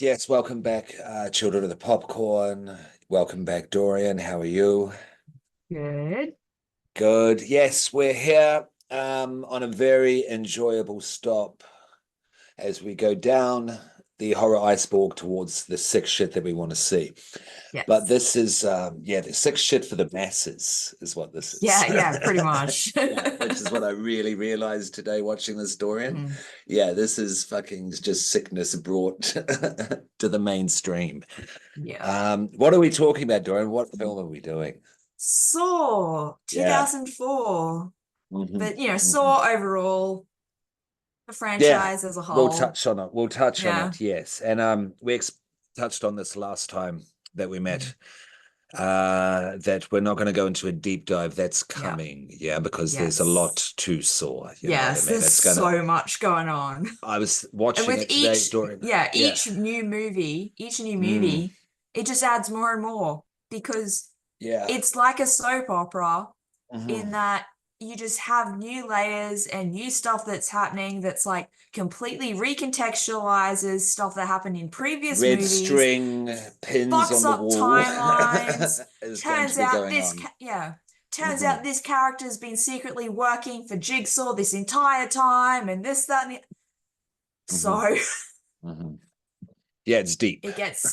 Yes, welcome back, children of the popcorn. Welcome back, Dorian. How are you? Good. Good. Yes, we're here on a very enjoyable stop as we go down the horror iceberg towards the sick shit that we want to see. But Yes. this is, the sick shit for the masses is what this is. Yeah, pretty much. Yeah, which is what I really realized today watching this, Dorian. Mm. Yeah, this is fucking just sickness brought to the mainstream. Yeah. What are we talking about, Dorian? What film are we doing? Saw Yeah. 2004. Hmm. But Hmm. Saw overall, the Yeah, franchise as a we'll whole. touch on it. We'll touch on Yeah. it, yes. And touched on this last time that we Mm. met. That we're not going to go into a deep dive. That's Yeah. coming, yeah, because there's a lot Yes. to Saw. You know what I Yes, mean? there's It's gonna. so much going on. I was And watching with it today, Dorian. Yeah. each new Mm, movie, it just adds more and more because yeah. it's like a soap opera Hmm. in that you just have new layers and new stuff that's happening that's like completely recontextualizes stuff that happened in previous Red movies, string pins fucks on the up wall timelines, is going to turns be out going on. turns Hmm. out this character's been secretly working for Jigsaw this entire time and this, that, and the... Hmm. So Hmm. Yeah, it's deep. it gets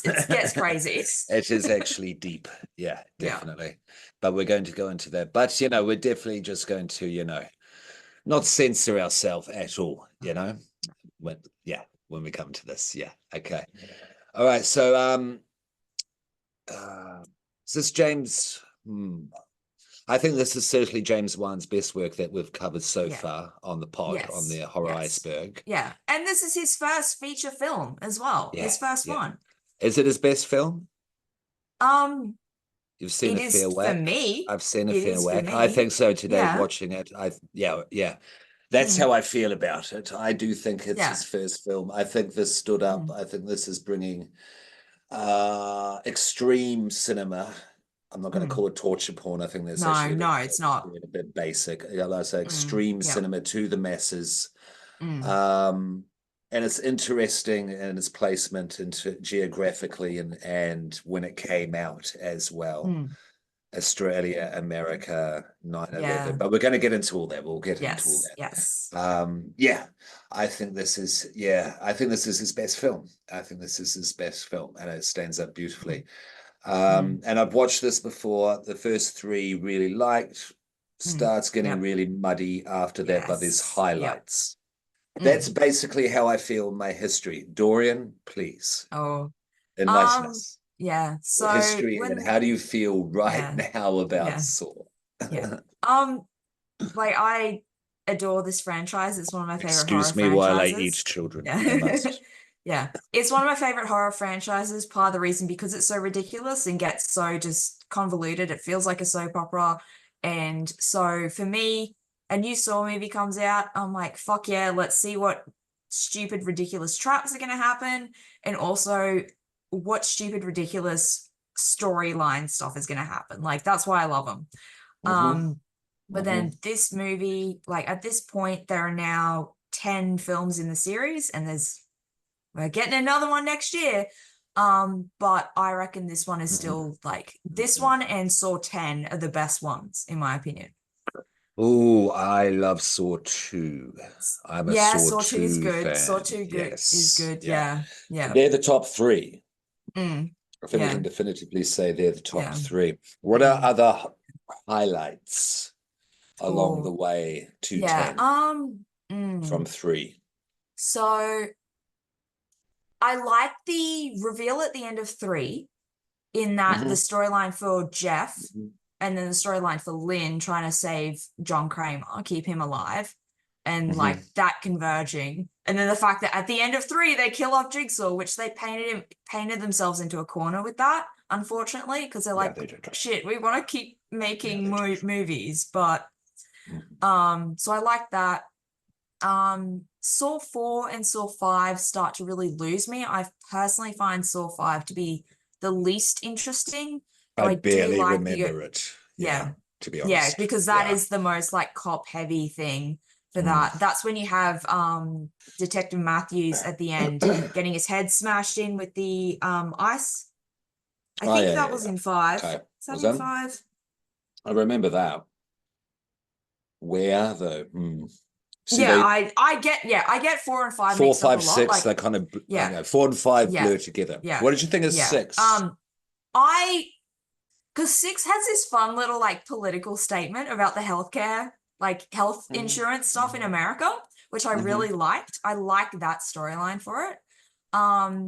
crazy. It is actually deep. Yeah, Yeah. definitely. But we're going to go into that. But, we're definitely just going to, not censor ourselves at all, when, when we come to this. Yeah. Okay. All right. So, is this James? I think this is certainly James Wan's best work that we've covered so Yeah. far on the pod, on Yes. the horror Yes. iceberg. Yeah. And this is his first feature film as well. Yeah. His first Yeah. one. Is it his best film? Um, You've seen it a fair is for whack. me. I've seen a It fair is for whack. I think me. so today Yeah. watching it. Yeah. That's Mm, how I feel about it. I do think it's his yeah. first film. I think this stood up. Mm, I think this is bringing extreme cinema. I'm not going to mm. call it torture porn. I think that's No, actually no, it's not. a bit basic. Yeah, I say extreme Yeah. cinema to the masses. Mm, And it's interesting in its placement into geographically and when it came out as well. mm. Australia, America, 9/11. Yeah. But we're going to get into all that. We'll get into all Yes. Yes. that. Yeah, I think this is his best film. I think this is his best film, and it stands up Mm, beautifully. mm. And I've watched this before. The first three really liked. Mm. Starts getting Yep. really muddy after that, but there's Yes. Yep. highlights. That's Mm. basically how I feel my history. Dorian, please Oh. enlighten Um, us. yeah. Your So history and when how do you feel right yeah, now about yeah, Saw? yeah. Um, like I adore this franchise. It's one of my favorite horror Excuse me while I eat franchises. children. I Yeah. must. Yeah. It's one of my favorite horror franchises. Part of the reason because it's so ridiculous and gets so just convoluted. It feels like a soap opera. And so for me, a new Saw movie comes out. I'm like, fuck yeah, let's see what stupid, ridiculous traps are going to happen. And also what stupid, ridiculous storyline stuff is going to happen. Like, that's why I love them. Hmm. But Hmm. then this movie, like at this point, there are now 10 films in the series, and we're getting another one next year. But I reckon this one is Hmm. still like this one and Saw 10 are the best ones, in my opinion. Oh, I love Saw 2. I'm a Yeah, Saw Saw 2 is 2 good. Saw fan. 2 good is Yes. good. Yeah. Yeah. Yeah. They're the top three. Mm, I think we can yeah. definitively say they're the top Yeah. three. What are Mm. other highlights along the Oh, way to yeah. 10 from Mm. three? So I like the reveal at the end of 3 in that the Hmm. storyline for Jeff Hmm. and then the storyline for Lynn trying to save John Kramer, keep him alive, and like that converging. And then the fact that at the end of 3 they kill off Jigsaw, which they painted themselves into a corner with that, unfortunately, because they're Yeah, like, they did. shit, we want to keep Yeah, making they did. movies, but Mhm. so I like that. Saw 4 and Saw 5 start to really lose me. I personally find Saw 5 to be the least interesting, though I I do barely like the remember it. Yeah, yeah. to be Yeah, honest. because that Yeah. is the most like cop heavy thing for that. That's when you have Detective Matthews at the end getting his head smashed in with the ice. I think that was in 5. Okay. Is that Was in that? 5? I remember that. Where though? See, Yeah, they I get 4 and 5 4, mixed up a 5, lot. 6. Like, They kind of yeah, 4 and 5 yeah, blur together. yeah, What did you think of yeah. 6? Because 6 has this fun little like political statement about the healthcare, like health insurance stuff in America, which I really liked. I liked that storyline for it.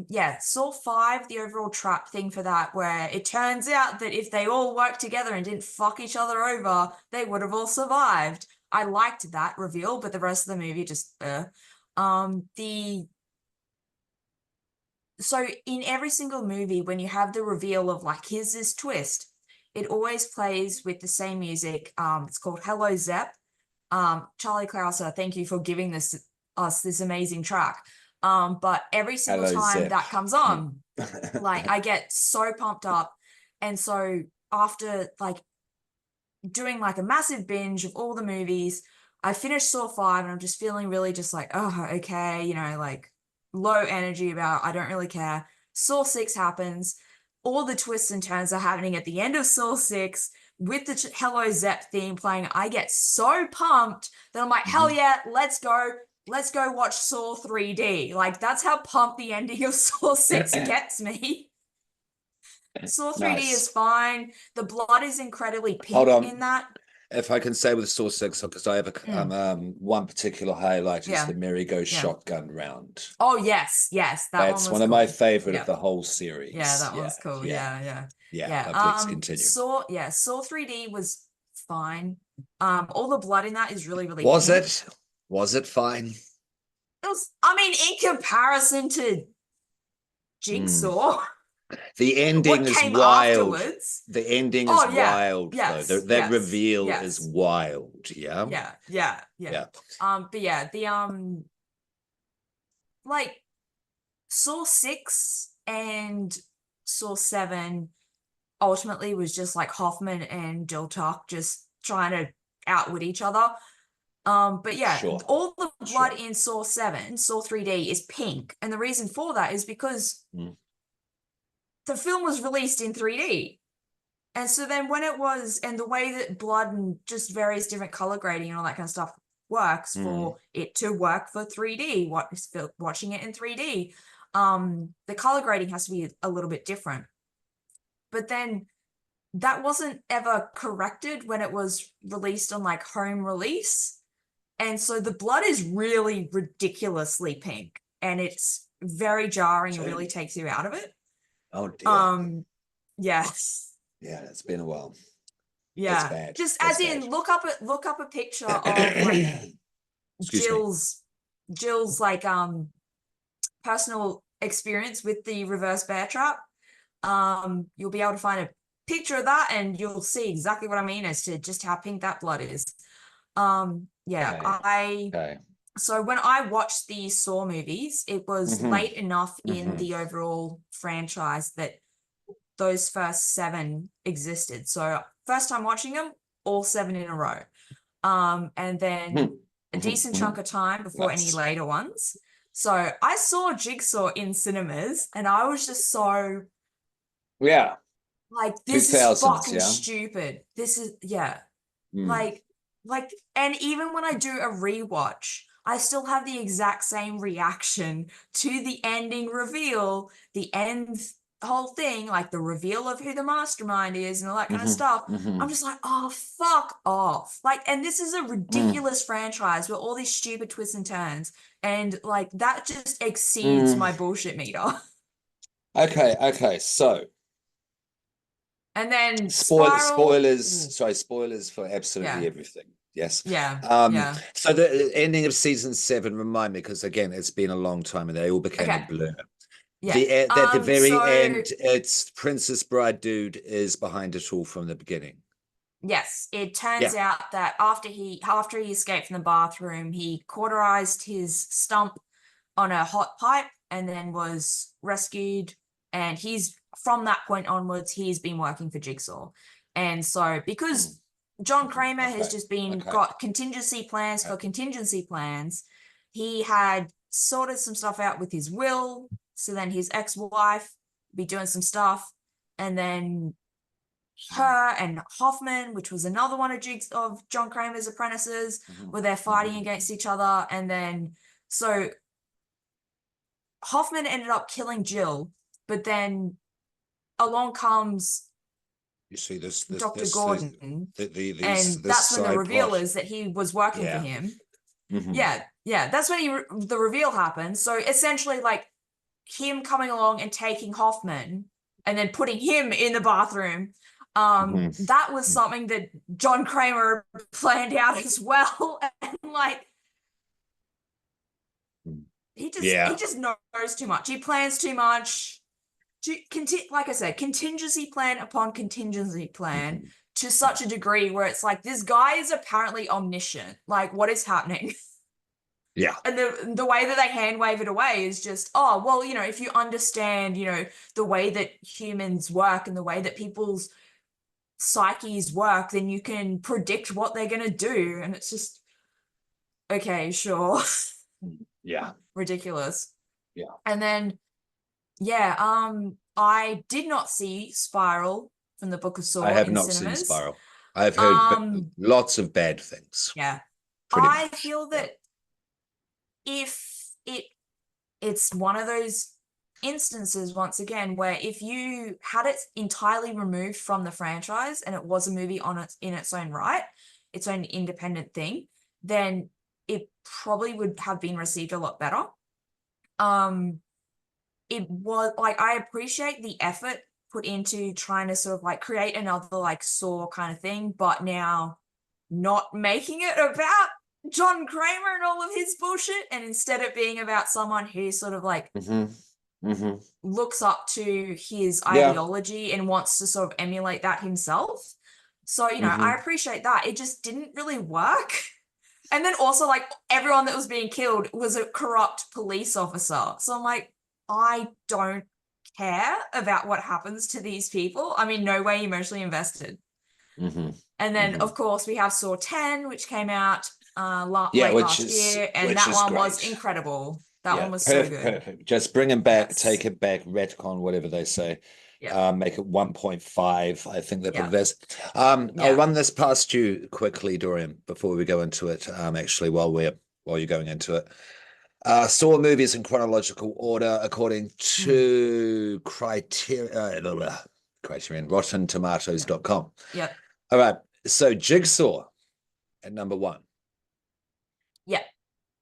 Yeah, Saw 5, the overall trap thing for that, where it turns out that if they all worked together and didn't fuck each other over, they would have all survived. I liked that reveal, but the rest of the movie just so in every single movie, when you have the reveal of like, here's this twist, it always plays with the same music. It's called Hello Zepp. Charlie Clouser, thank you for giving us this amazing track. But every single Hello, time Zep. that comes on, like I get so pumped up. And so after like doing like a massive binge of all the movies, I finished Saw 5 and I'm just feeling really just like, oh, okay, you know, like low energy about, I don't really care. Saw 6 happens. All the twists and turns are happening at the end of Saw 6 with the Hello Zep theme playing. I get so pumped that I'm like, hell yeah, let's go. Let's go watch Saw 3D. Like, that's how pumped the ending of Saw 6 gets me. Saw 3D is fine. The blood is incredibly Hold pink on. in that. If I can say with Saw 6, because I have one particular highlight is the merry-go shotgun round. Oh yes, that That's one was one of cool. my favorite of the whole series. Yeah, that was cool. Yeah. Please continue. Saw 3D was fine. All the blood in that is really, really Was pink. it? Was it fine? It was, I mean, in comparison to Jigsaw. The ending is wild. Afterwards. The ending is wild, though. That reveal is wild. Yeah. Yeah. But yeah, the like Saw 6 and Saw 7 ultimately was just like Hoffman and Diltok just trying to outwit each other. But yeah, all the blood in Saw 7, Saw 3D is pink. And the reason for that is because the film was released in 3D. And so then when it was, and the way that blood and just various different color grading and all that kind of stuff works for it to work for 3D, watching it in 3D, the color grading has to be a little bit different. But then that wasn't ever corrected when it was released on like home release. And so the blood is really ridiculously pink and it's very jarring and really takes you out of it. Oh dear. Yes. Yeah, it's been a while. Yeah. That's bad. Just as in look up a picture of like Jill's like personal experience with the reverse bear trap. You'll be able to find a picture of that and you'll see exactly what I mean as to just how pink that blood is. So when I watched the Saw movies, it was late enough in the overall franchise that those first 7 existed. So first time watching them, all 7 in a row. And then a decent chunk of time before any later ones. So I saw Jigsaw in cinemas and I was just so like, this is fucking stupid. This is like, and even when I do a rewatch, I still have the exact same reaction to the ending reveal, the end whole thing, like the reveal of who the mastermind is and all that kind of stuff. I'm just like, oh, fuck off. Like, and this is a ridiculous franchise with all these stupid twists and turns. And like, that just exceeds my bullshit meter. Okay. So. And then spoilers for absolutely everything. Yes. So the ending of season 7, remind me, because again, it's been a long time and they all became a blur. At the very end, it's Princess Bride dude is behind it all from the beginning. Yes, it turns out that after he escaped from the bathroom, he cauterized his stump on a hot pipe and then was rescued. And he's from that point onwards, he's been working for Jigsaw. And so because John Kramer has Okay. just been Okay. got contingency plans for contingency plans. He had sorted some stuff out with his will, so then his ex-wife be doing some stuff, and then her and Hoffman, which was another one of John Kramer's apprentices, where they're fighting against each other, and then so Hoffman ended up killing Jill, but then along comes You see Dr. Gordon, and this that's when the side reveal plot. is that he was working for Yeah. him. Yeah, that's when the reveal happens. So essentially, like him coming along and taking Hoffman and then putting him in the bathroom. That was something that John Kramer planned out as well, and like he just knows too much. He plans too much. Like I said, contingency plan upon contingency plan to such a degree where it's like this guy is apparently omniscient. Like, what is happening? Yeah. And the way that they hand wave it away is just, oh, well, if you understand, the way that humans work and the way that people's psyches work, then you can predict what they're going to do. And it's just, okay, sure. Yeah. Ridiculous. Yeah. And then, yeah, I did not see Spiral from the Book of Saw I have in not cinemas. seen Spiral. I've heard lots of bad things. Yeah. Pretty I much. feel that if it's one of those instances, once again, where if you had it entirely removed from the franchise and it was a movie in its own right, its own independent thing, then it probably would have been received a lot better. It was like, I appreciate the effort put into trying to sort of like create another like Saw kind of thing, but now not making it about John Kramer and all of his bullshit, and instead it being about someone who sort of like looks up to his ideology and wants to sort of emulate that himself. So, I appreciate that. It just didn't really work. And then also, like, everyone that was being killed was a corrupt police officer. So I'm like, I don't care about what happens to these people. I'm in no way emotionally invested. And then, of course, we have Saw 10, which came out late last year, and that one was incredible. That one was so good. Perfect. Just bring him back, take it back, retcon, whatever they say. Make it 1.5. I think they put this. I'll run this past you quickly, Dorian, before we go into it. Actually, while you're going into it. Saw movies in chronological order according to Criterion, RottenTomatoes.com. Yep. All right. So Jigsaw at number 1. Yeah.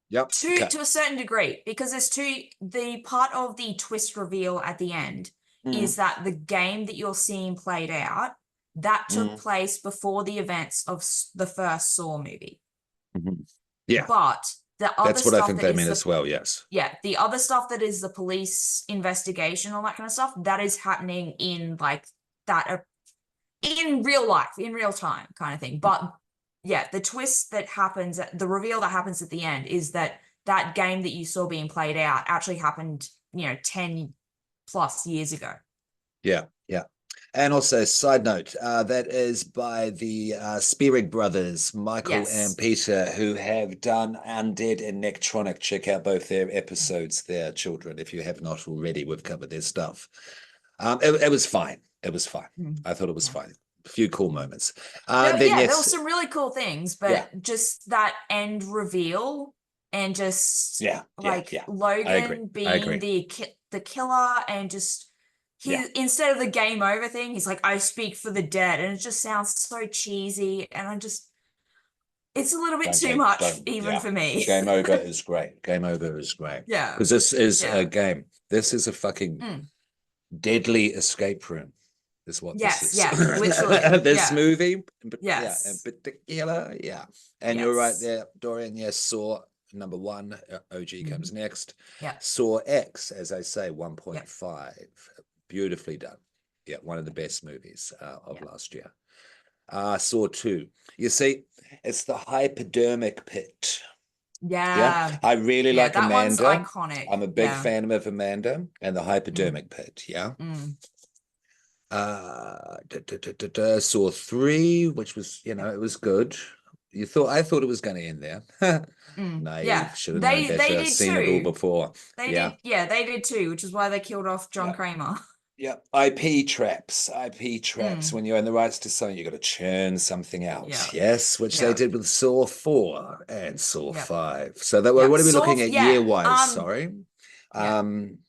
Yep. To a certain degree, because the part of the twist reveal at the end is that the game that you're seeing played out, that took place before the events of the first Saw movie. Yeah. But the other that's what I think they mean as well, yes. Yeah. The other stuff that is the police investigation, all that kind of stuff, that is happening in like that in real life, in real time kind of thing. But yeah, the twist that happens, the reveal that happens at the end is that game that you saw being played out actually happened, 10 plus years ago. Yeah. And also, side note, that is by the Spearig brothers, Michael and Peter, who have done Undead and Nectronic. Check out both their episodes there, children, if you have not already. We've covered their stuff. It was fine. It was fine. I thought it was fine. A few cool moments. There were some really cool things, but just that end reveal and just Logan being the killer, and just instead of the game over thing, he's like, I speak for the dead, and it just sounds so cheesy, and it's a little bit too much even for me. Game over is great. Game over is great. Yeah. Because this is a game. This is a fucking deadly escape room. Is what this is. Literally. This movie, yes. in particular, And you're right there, Dorian. Yes, Saw number 1, OG comes next. Saw X, as I say, 1.5. Beautifully done. One of the best movies of last year. Saw 2. You see, it's the hypodermic pit. I really like that Amanda. One's iconic. I'm a big fan of Amanda and the hypodermic pit. Saw 3, which was, it was good. I thought it was going to end there. Yeah, Naive, should have known they better, did seen it all too. before. Yeah. They did too, which is why they killed off John Yeah. Kramer. Yeah. IP traps. IP traps. Mm, When you're in the rights to something, you've got to churn something out. yeah, Yes, which they yeah, did with Saw 4 and Saw yeah, 5. So that yeah. what are we looking at Yeah, year-wise? Sorry. yeah. Um,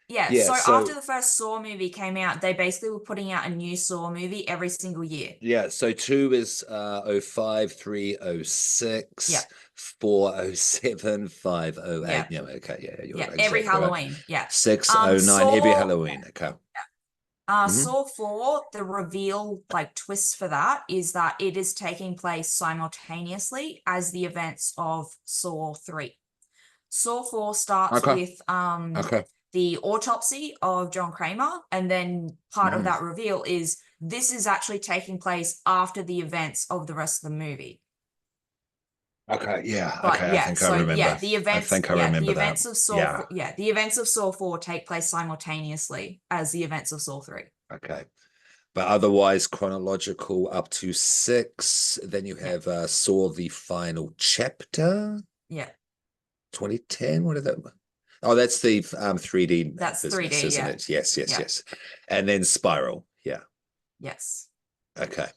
Yeah, yeah, so so after the first Saw movie came out, they basically were putting out a new Saw movie every single year. yeah, so 2 is 05, 3, Yeah, 06, 4, 07, 5, yeah, 08. Yeah, okay, yeah, you're yeah. Every exactly right. Halloween. Yeah. 6, 09, every Saw Halloween. Okay. Hmm. Saw 4, the reveal, like twist for that is that it is taking place simultaneously as the events of Saw 3. Saw 4 starts Okay. with Okay. the autopsy of John Kramer, and then part of Mhm. that reveal is this is actually taking place after the events of the rest of the movie. Okay, yeah, But okay, I yeah, think I so remember. I think I the remember that. events of Saw Yeah, 4, the events of Saw 4 take place simultaneously as the events of Saw 3. okay. But otherwise, chronological up to 6. Then you Yeah, have Saw the Final Chapter, yeah, 2010. What are that? Oh, that's the 3D that's business, 3D. isn't Yeah, it? Yes, yes, yeah, yes. And then Spiral. Yeah. yes, Okay.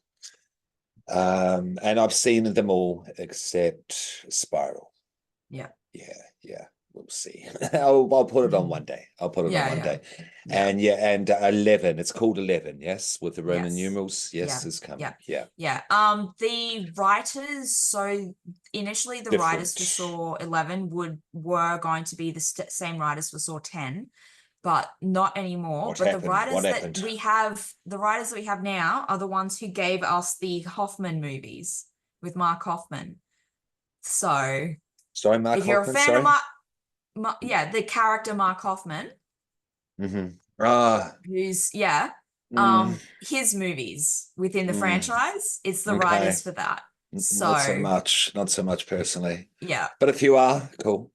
And I've seen them all except Spiral. yeah, Yeah, yeah. We'll see. I'll put it on one day. I'll put it on yeah, one yeah, day. yeah. And yeah, and 11. It's called 11, yes, with the Roman Yes. numerals. Yes, Yeah. is coming. Yeah. Yeah. Yeah. The writers, so initially the writers Different. for Saw 11 were going to be the same writers for Saw 10, but not anymore. What But happened? What happened? the writers that we have now are the ones who gave us the Hoffman movies with Mark Hoffman. So Sorry, Mark if you're a Hoffman, fan of sorry. yeah, the character Mark Hoffman, Mm-hmm. Ah, who's mm, his movies within the mm, franchise, it's the okay. writers for that. Not so So much. Not so much personally. yeah. But if you are, cool.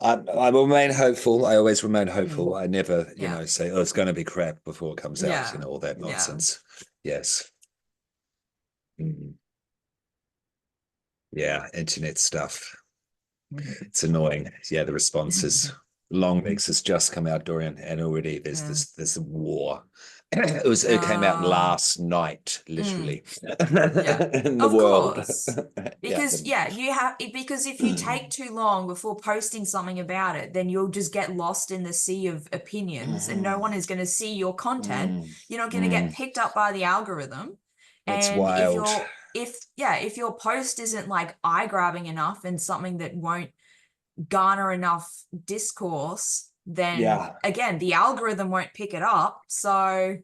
I will remain hopeful. I always remain hopeful. Mm, I never, yeah. say, oh, it's going to be crap before it comes out, Yeah. all that Yeah. nonsense. Yes. Mm. Yeah, internet stuff. It's annoying. Yeah, the responses. Long Mix has just come out, Dorian, and already there's Yeah. this war. It came out Uh, last night, mm, literally, yeah. in the Of world. course. Yeah. Because because if you take too long before posting something about it, then you'll just get lost in the sea of opinions and no one is going to see your content. Mm, You're not going to get mm. picked up by the algorithm. It's And if wild. you're if your post isn't like eye-grabbing enough and something that won't garner enough discourse, then Yeah. again, the algorithm won't pick it up. So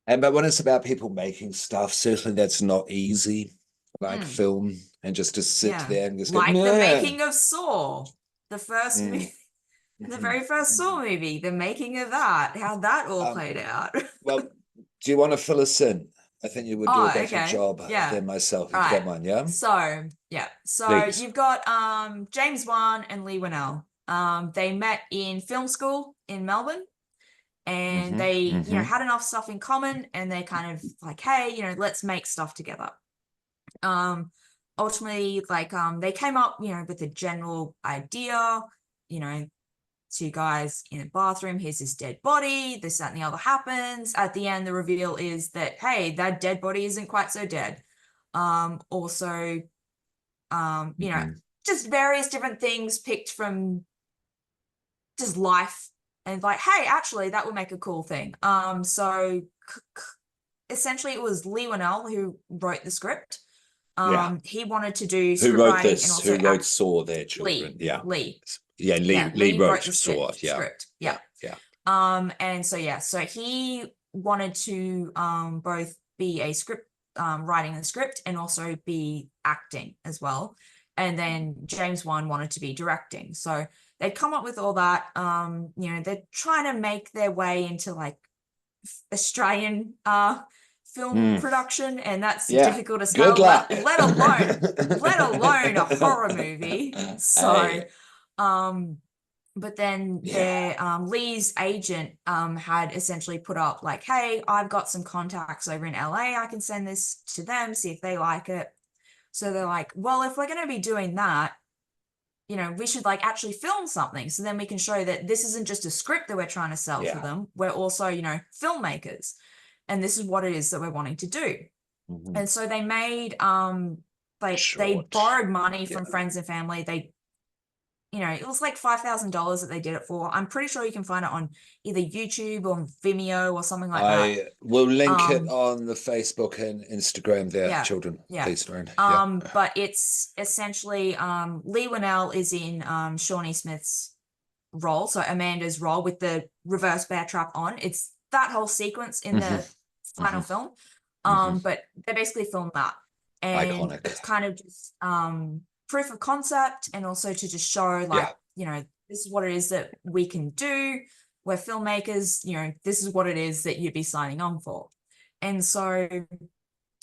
But when it's about people making stuff, certainly that's not easy, like mm, film, and just to sit yeah, there and just go, like the nah. making of Saw, the first movie, Mm, the mhm, very first Saw mhm. movie, the making of that, how that all Um, played out. well, do you want to fill us in? I think you would do a Oh, better okay. job Yeah. than myself, All if you right. don't mind, yeah? So, yeah. So Please. you've got James Wan and Leigh Whannell. They met in film school in Melbourne and Hmm. they, Hmm. had enough stuff in common and they kind of like, hey, let's make stuff together. Um, Ultimately, like, they came up, with a general idea, you know, two guys in a bathroom, here's this dead body, this, that, and the other happens. At the end, the reveal is that, hey, that dead body isn't quite so dead. Also, Hmm. just various different things picked from just life and like, hey, actually, that would make a cool thing. So essentially it was Leigh Whannell who wrote the script. Yeah. He wanted to do Who script wrote writing and this? also Who wrote act. Saw Their Children? Yeah. Leigh. Yeah, Yeah, Leigh Leigh wrote wrote the Saw. Yeah. script. Yeah. Yeah. Yeah. And so yeah, so he wanted to both be a script writing the script and also be acting as well. And then James Wan wanted to be directing. So they'd come up with all that. They're trying to make their way into like Australian film Mm. production, and that's Yeah. difficult as Good hell, luck. let alone a horror movie. So Hey. um but then Yeah. their Leigh's agent had essentially put up like, hey, I've got some contacts over in LA. I can send this to them, see if they like it. So they're like, well, if we're going to be doing that, we should like actually film something. So then we can show that this isn't just a script that we're trying to sell for Yeah. them. We're also, filmmakers. And this is what it is that we're wanting to do. Mhm. And so they made they Short. borrowed money Yeah. from friends and family. It was like $5,000 that they did it for. I'm pretty sure you can find it on either YouTube or Vimeo or something like that. I will link it Um, on the Facebook and Instagram there, yeah, children. yeah. Please, Lauren. Yeah. But it's essentially Leigh Whannell is in Shawnee Smith's role, so Amanda's role with the reverse bear trap on. It's that whole sequence in Hmm. the final Hmm. film. Hmm. But they basically filmed that. And Iconic. it's kind of just proof of concept, and also to just show like, Yeah. this is what it is that we can do. We're filmmakers, this is what it is that you'd be signing on for. And so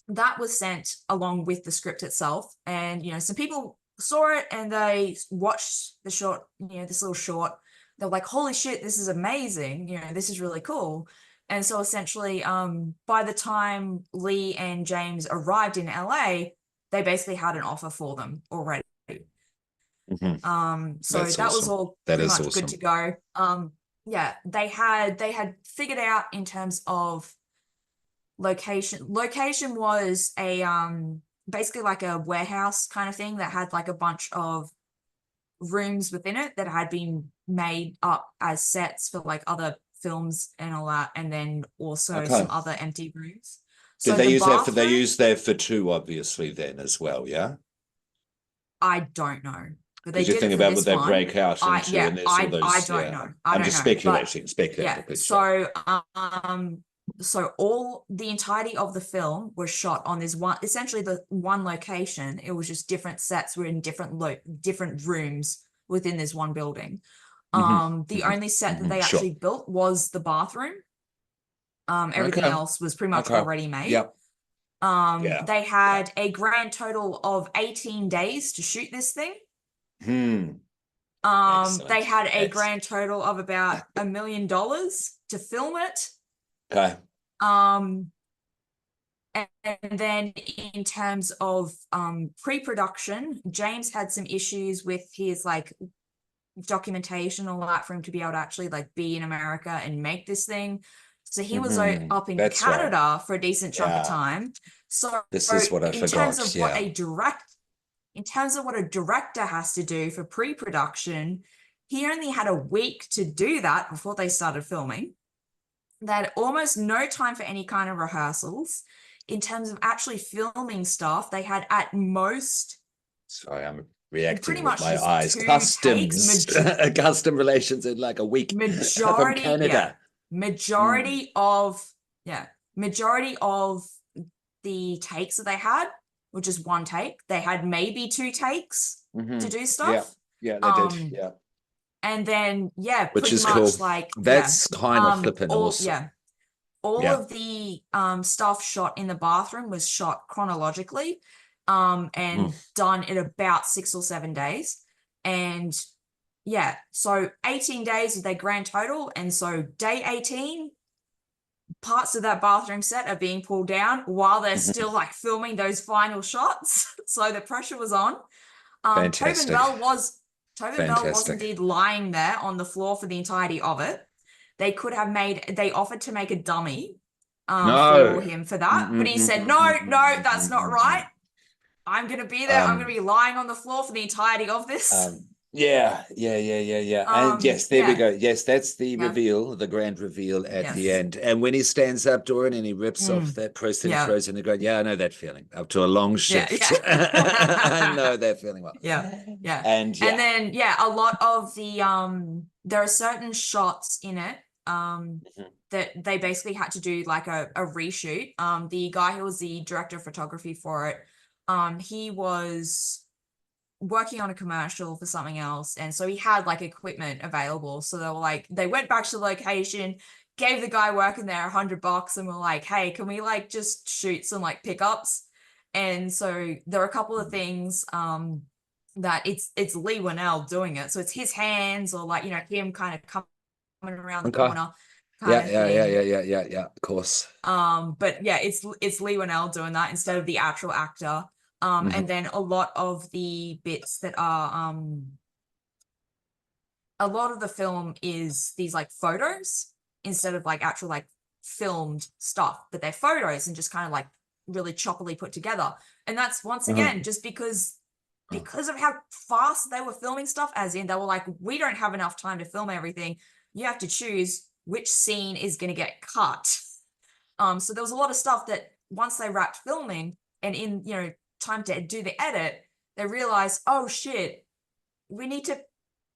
that was sent along with the script itself. And, some people saw it and they watched the short, this little short. They're like, holy shit, this is amazing. This is really cool. And so essentially, by the time Leigh and James arrived in LA, they basically had an offer for them already. Hmm. So That's that was awesome. all That pretty is much good awesome. to go. Yeah, they had figured out in terms of location. Location was a basically like a warehouse kind of thing that had like a bunch of rooms within it that had been made up as sets for like other films and all that, and then also Okay. some other empty rooms. Did So they the use that for they bathroom, used that for two, obviously, then as well, yeah? I don't know, but they Because you did it think for about what this they one. break out I into, yeah, and there's all I those, don't yeah. know. I I'm don't just know. But speculating yeah, a bit, yeah. so all the entirety of the film was shot on this one, essentially the one location. It was just different sets were in different rooms within this one building. Hmm. The Hmm. only set that Hmm. they Sure. actually built was the bathroom. Everything Okay. else was pretty much Okay. already made. Yep. Yeah. They Yeah. had a grand total of 18 days to shoot this thing. Hmm. They Excellent. had a Excellent. grand total of about $1 million to film it. Okay. Um, and then in terms of pre-production, James had some issues with his like documentation, all that, for him to be able to actually like be in America and make this thing. So he was Hmm. up in That's right. Canada for a decent chunk of Yeah. time. So This is what I in terms forgot. of what Yeah. a director has to do for pre-production, he only had a week to do that before they started filming. They had almost no time for any kind of rehearsals. In terms of actually filming stuff, they had at most Sorry, I'm pretty reacting with much my just eyes. 2 takes. Customs, custom relations in like a week from Majority, yeah, Canada. Mm. majority of yeah, majority of the takes that they had were just one take. They had maybe 2 takes Hmm. to do Yeah. stuff. Yeah, they did. Um, Yeah. and then yeah, Which pretty is cool. much like yeah, That's kind of flipping all awesome. yeah, all Yeah. of the stuff shot in the bathroom was shot chronologically, Mm. and done in about 6 or 7 days. And yeah, so 18 days is their grand total. And so day 18, parts of that bathroom set are being pulled down while they're Mhm. still like filming those final shots. So the pressure was on. Tobin Fantastic. Bell was Tobin Bell was Fantastic. indeed lying there on the floor for the entirety of it. They offered to make a dummy for No. him for that, but he said, no, no, that's not right. Mm-mm-mm-mm-mm-mm-mm. I'm gonna be there. I'm gonna Um, be lying on the floor for the entirety of this. yeah. And yes, there we Yeah, go. Yes, that's the yeah, reveal, the grand reveal at the yes, end. And when he stands up, Dorian, and he rips off that person he yeah, throws in the ground. Yeah, I know that feeling. Up to a long yeah, shift. I yeah. know that feeling well. Yeah. And And yeah. then yeah, a lot of the there are certain shots in it Mhm. that they basically had to do like a reshoot. The guy who was the director of photography for it, he was working on a commercial for something else, and so he had like equipment available. So they went back to the location, gave the guy working there $100 and were like, hey, can we like just shoot some like pickups? And so there are a couple of things that it's Leigh Whannell doing it. So it's his hands or like, him kind of coming around the Okay. corner kind Yeah, of yeah, yeah, thing. yeah, yeah, yeah, yeah, of course. But yeah, it's Leigh Whannell doing that instead of the actual actor. And Hmm. then a lot of the bits that are a lot of the film is these like photos instead of like actual like filmed stuff, but they're photos and just kind of like really choppily put together. And that's once again Hmm. just because of how fast they were filming stuff, as in they were like, we don't have enough time to film everything. You have to choose which scene is going to get cut. So there was a lot of stuff that once they wrapped filming and in time to do the edit, they realized, oh shit, we need to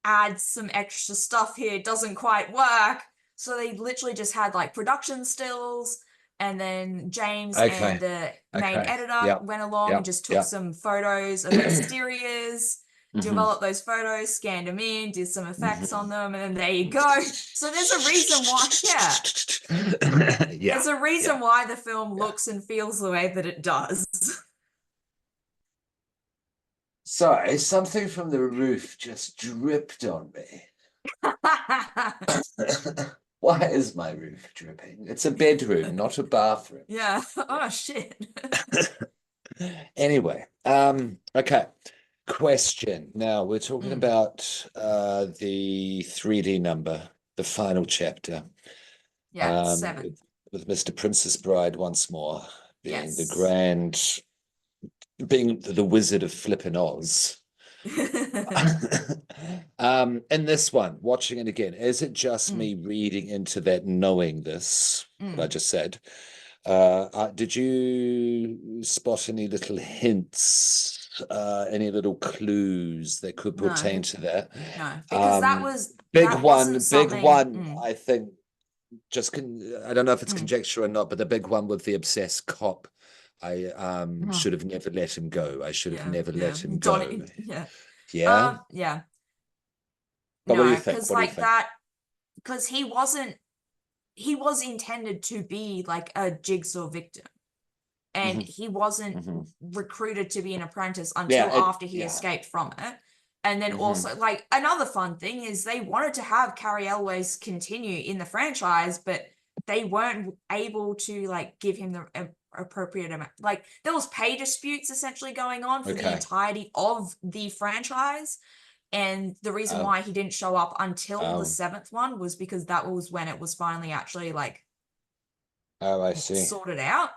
add some extra stuff here. It doesn't quite work. So they literally just had like production stills, and then James and Okay. the main Okay. editor Yeah. went along Yeah. and just took Yeah. some photos of exteriors, Hmm. developed those photos, scanned them in, did some effects Hmm. on them, and then there you go. So there's a reason why, yeah, Yeah. there's a Yeah. reason why the film Yeah. looks and feels the way that it does. Sorry, something from the roof just dripped on me. Why is my roof dripping? It's a bedroom, not a bathroom. Yeah. Oh shit. Anyway, okay. Question. Now we're talking Mm. about the 3D number, the final chapter, Yeah, 7. with Mr. Princess Bride once more being the Yes. grand, being the Wizard of Flippin' Oz. In this one, watching it again, is it just Mm, me reading into that, knowing this, what I mm. just said? Did you spot any little hints, any little clues that could No, pertain to that? no, because Big that wasn't one, big something. one, I think, I don't know if it's Mm, conjecture or not, but the big one with the obsessed cop. I oh, should have never let him go. I should have yeah, never yeah, let him go. Donnie, yeah, Yeah. yeah, But what do you no, think? because What do you like think? that, because he was intended to be like a jigsaw victim, and Hmm. he wasn't Hmm. recruited to be an apprentice Yeah, until after he yeah. escaped from it. And then Hmm. also, like, another fun thing is they wanted to have Carrie Elways continue in the franchise, but they weren't able to like give him the appropriate amount. Like, there was pay disputes essentially going on for the Okay. entirety of the franchise. And the reason Oh, why he didn't show up until the oh, seventh one was because that was when it was finally actually like oh, I see. sorted out.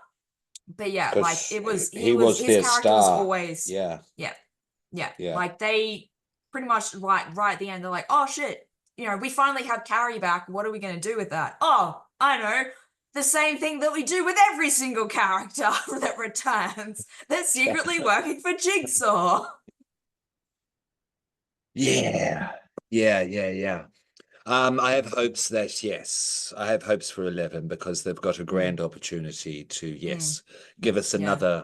But yeah, like Because it was he was his their character was star. always, Yeah, yeah, yeah. yeah. Like they pretty much right at the end, they're like, oh shit, we finally have Carrie back. What are we gonna do with that? Oh, I know. The same thing that we do with every single character that returns. They're secretly working for Jigsaw. Yeah, yeah, yeah, yeah. I have hopes that, yes, I have hopes for 11 because they've got a Mm, grand opportunity to, mm, yes, give us yeah, another yeah.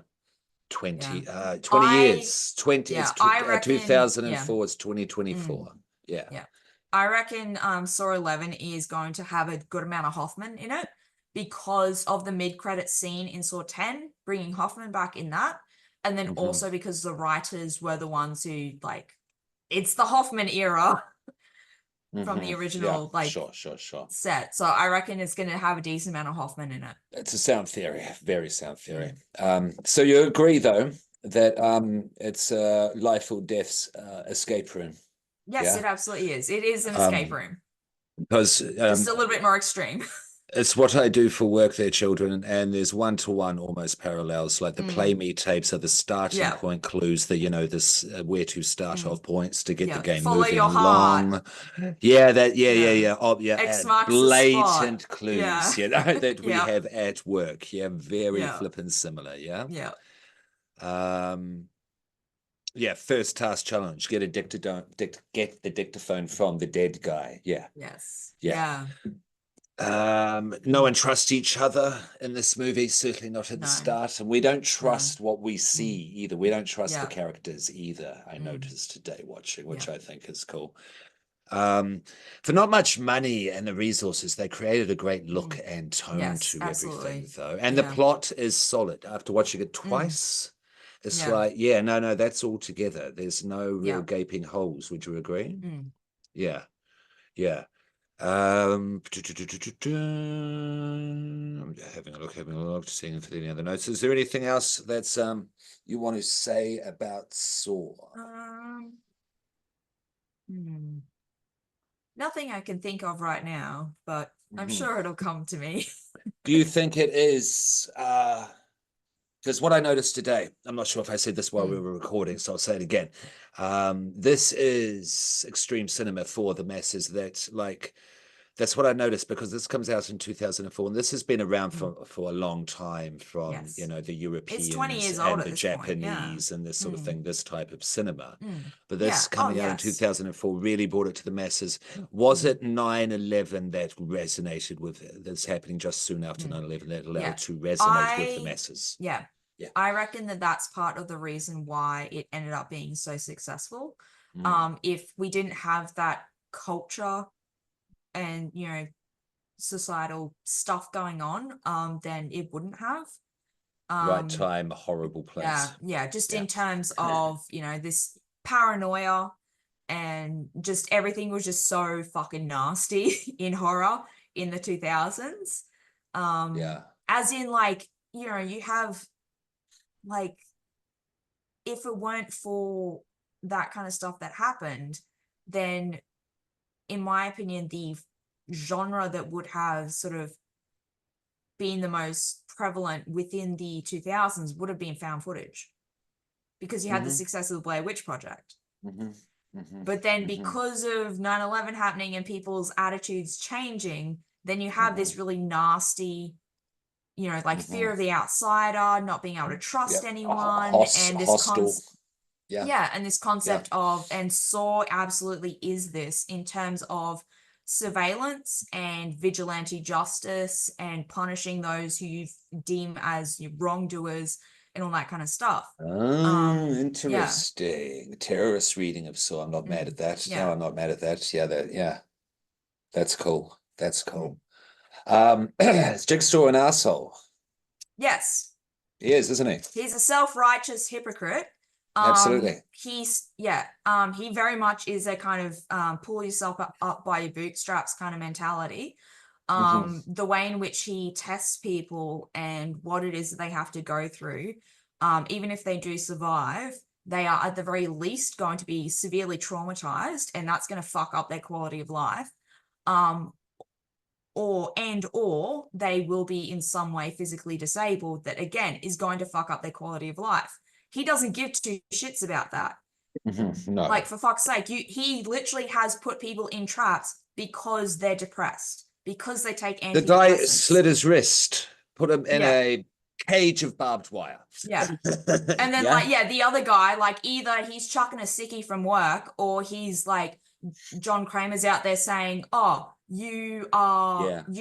20 I years. 20, yeah, I reckon, yeah. 2004, it's Mm. 2024. Yeah. Yeah. I reckon Saw 11 is going to have a good amount of Hoffman in it because of the mid-credit scene in Saw 10, bringing Hoffman back in that. And then Hmm. also because the writers were the ones who, like, it's the Hoffman era from Hmm. the Yeah, original, like, sure, sure, sure. set. So I reckon it's going to have a decent amount of Hoffman in it. It's a sound theory, very sound theory. Mm. So you agree though that it's life or death's escape room, Yes, yeah? it absolutely is. It is an escape Um, room, because just a little bit more extreme. it's what I do for work there, children, and there's one-to-one almost parallels. Like the play Mm. me tapes are the starting Yeah. point clues, that this where to start Mm. off points to get the Yeah. game Follow moving your heart. along. Yeah, Yeah. Oh, yeah, X marks the spot. blatant clues. Yeah. Yeah, that we Yeah. have at work. Yeah, very Yeah. flippin' similar. Yeah. Yeah. Um, yeah, first task challenge. Get the dictaphone from the dead guy. Yeah. Yes. Yeah. Yeah. No one trusts each other in this movie, certainly not at the No. start. And we don't No. trust what we see Mm. either. We don't trust the Yeah. characters either. I Mm. noticed today watching, Yeah. which I think is cool. For not much money and the resources, they created a great look Mm. and tone Yes, to everything, absolutely. though. And the Yeah. plot is solid. After watching it Mm. twice, It's Yeah. like, yeah, no, that's all together. There's no real Yeah. gaping holes. Would you agree? Mm. Yeah. Yeah. I'm having a look, seeing if there are any other notes. Is there anything else that's you want to say about Saw? Hmm. Nothing I can think of right now, but I'm sure it'll come to me. Do you think it is because what I noticed today, I'm not sure if I said this while we were recording, so I'll say it again. This is extreme cinema for the masses. That's what I noticed, because this comes out in 2004, and this has been around for a long time, from Yes. the It's 20 Europeans years old and at the this point, yeah. Japanese and this sort of thing, this type of cinema. But Yeah. this coming out in 2004 really brought it to the masses. Was it 9/11 that resonated with that's happening just soon after 9/11 that allowed to resonate with the masses? Yeah. I reckon that that's part of the reason why it ended up being so successful. If we didn't have that culture and, you know, societal stuff going on, then it wouldn't have. Right time, horrible place. Just in terms of, you know, this paranoia, and just everything was just so fucking nasty in horror in the 2000s. As in, like, you know, you have, like, if it weren't for that kind of stuff that happened, then in my opinion, the genre that would have sort of been the most prevalent within the 2000s would have been found footage, because you had the success of the Blair Witch Project. But then because of 9/11 happening and people's attitudes changing, then you have this really nasty, you know, like fear of the outsider, not being able to trust anyone, and this hostile. and this concept of, and Saw absolutely is this in terms of surveillance and vigilante justice and punishing those who you deem as wrongdoers and all that kind of stuff. Interesting. Terrorist reading of Saw. I'm not mad at that. No, I'm not mad at that. That's cool. That's cool. Is Jigsaw an asshole? Yes. He is, isn't he? He's a self-righteous hypocrite. Absolutely. He very much is a kind of pull yourself up by your bootstraps kind of mentality. The way in which he tests people and what it is that they have to go through, even if they do survive, they are at the very least going to be severely traumatized, and that's going to fuck up their quality of life. Or they will be in some way physically disabled, that again is going to fuck up their quality of life. He doesn't give two shits about that. No. Like, for fuck's sake, he literally has put people in traps because they're depressed, because they take antidepressants. The guy slit his wrist, put him in a cage of barbed wire. And then the other guy, like, either he's chucking a sickie from work, or he's like, John Kramer's out there saying, oh, you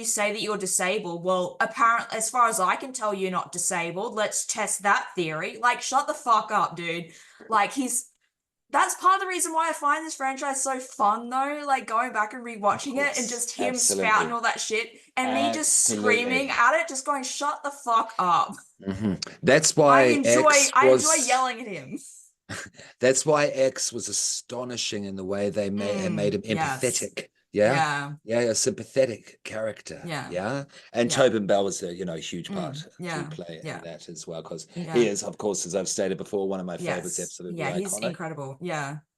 say that you're disabled. Well, apparently, as far as I can tell, you're not disabled. Let's test that theory. Like, shut the fuck up, dude. Like, that's part of the reason why I find this franchise so fun, though. Like, going back and rewatching it, and just him spouting all that shit, and me just screaming at it, just going, shut the fuck up. That's why I enjoy yelling at him. That's why X was astonishing in the way they made him empathetic. A sympathetic character. And Tobin Bell was a huge part to play in that as well, because he is, of course, as I've stated before, one of my favorites. Absolutely, he's incredible.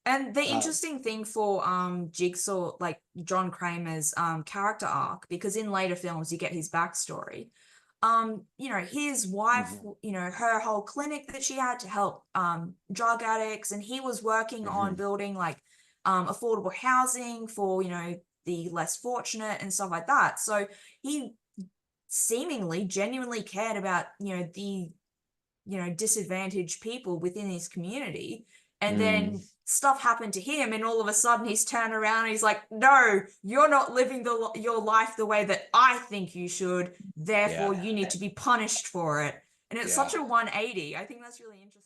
And the interesting thing for Jigsaw, like John Kramer's character arc, because in later films you get his backstory. His wife, her whole clinic that she had to help drug addicts, and he was working on building like affordable housing for the less fortunate and stuff like that. So he seemingly genuinely cared about the disadvantaged people within his community. And then stuff happened to him, and all of a sudden he's turned around and he's like, no, you're not living your life the way that I think you should, therefore you need to be punished for it. And it's such a 180. I think that's really interesting.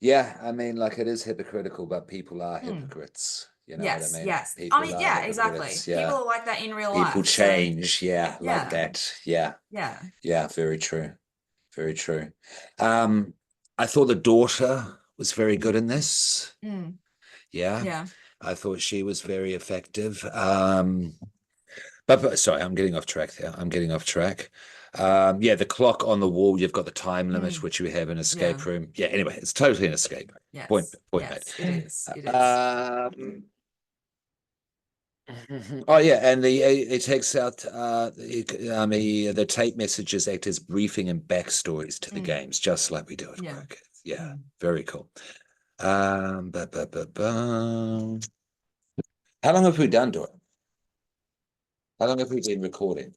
Yeah, I mean, like it is hypocritical, but people are Mm. hypocrites. You know what I Yes, mean? yes. I People mean, are yeah, exactly. hypocrites. People Yeah. are like that in real People life. So change. Yeah, like yeah, that. Yeah. yeah. Yeah, very true. Very true. Um, I thought the daughter was very good in this. Mm, Yeah. yeah. I thought she was very effective. But sorry, I'm getting off track there. I'm getting off track. Yeah, the clock on the wall, you've got the time limit, Mm, which you have in yeah. escape room. Yeah, anyway, it's totally an escape. Point Yes. point Yes, it made. is. It is. Oh yeah, and it takes out the tape messages act as briefing and backstories to the Mm, games, just like we do at yeah. work. Yeah, Mm. very cool. How long have we done, Dora? How long have we been recording?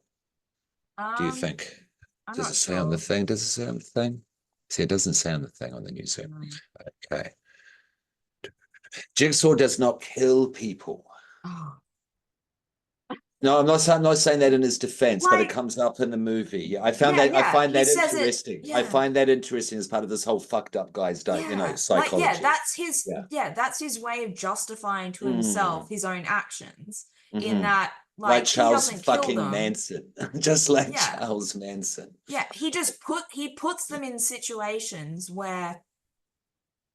Do you Um, think? I'm Does not it say on the sure. thing? Does it say on the thing? See, it doesn't say on the thing on the news. Mm. Okay. Jigsaw does not kill people. Oh, No, I'm not saying that in his defense, but it like, comes up in the movie. Yeah, yeah, I yeah. find He that says it. interesting. I Yeah. find that interesting as part of this whole fucked up guy's Yeah. Like, psychology. Yeah. yeah, that's his way of justifying to himself Mm, his own actions in hmm. that, Like like, he Charles doesn't kill fucking them. Manson. Just like Yeah. Charles Manson. Yeah. He puts them in situations where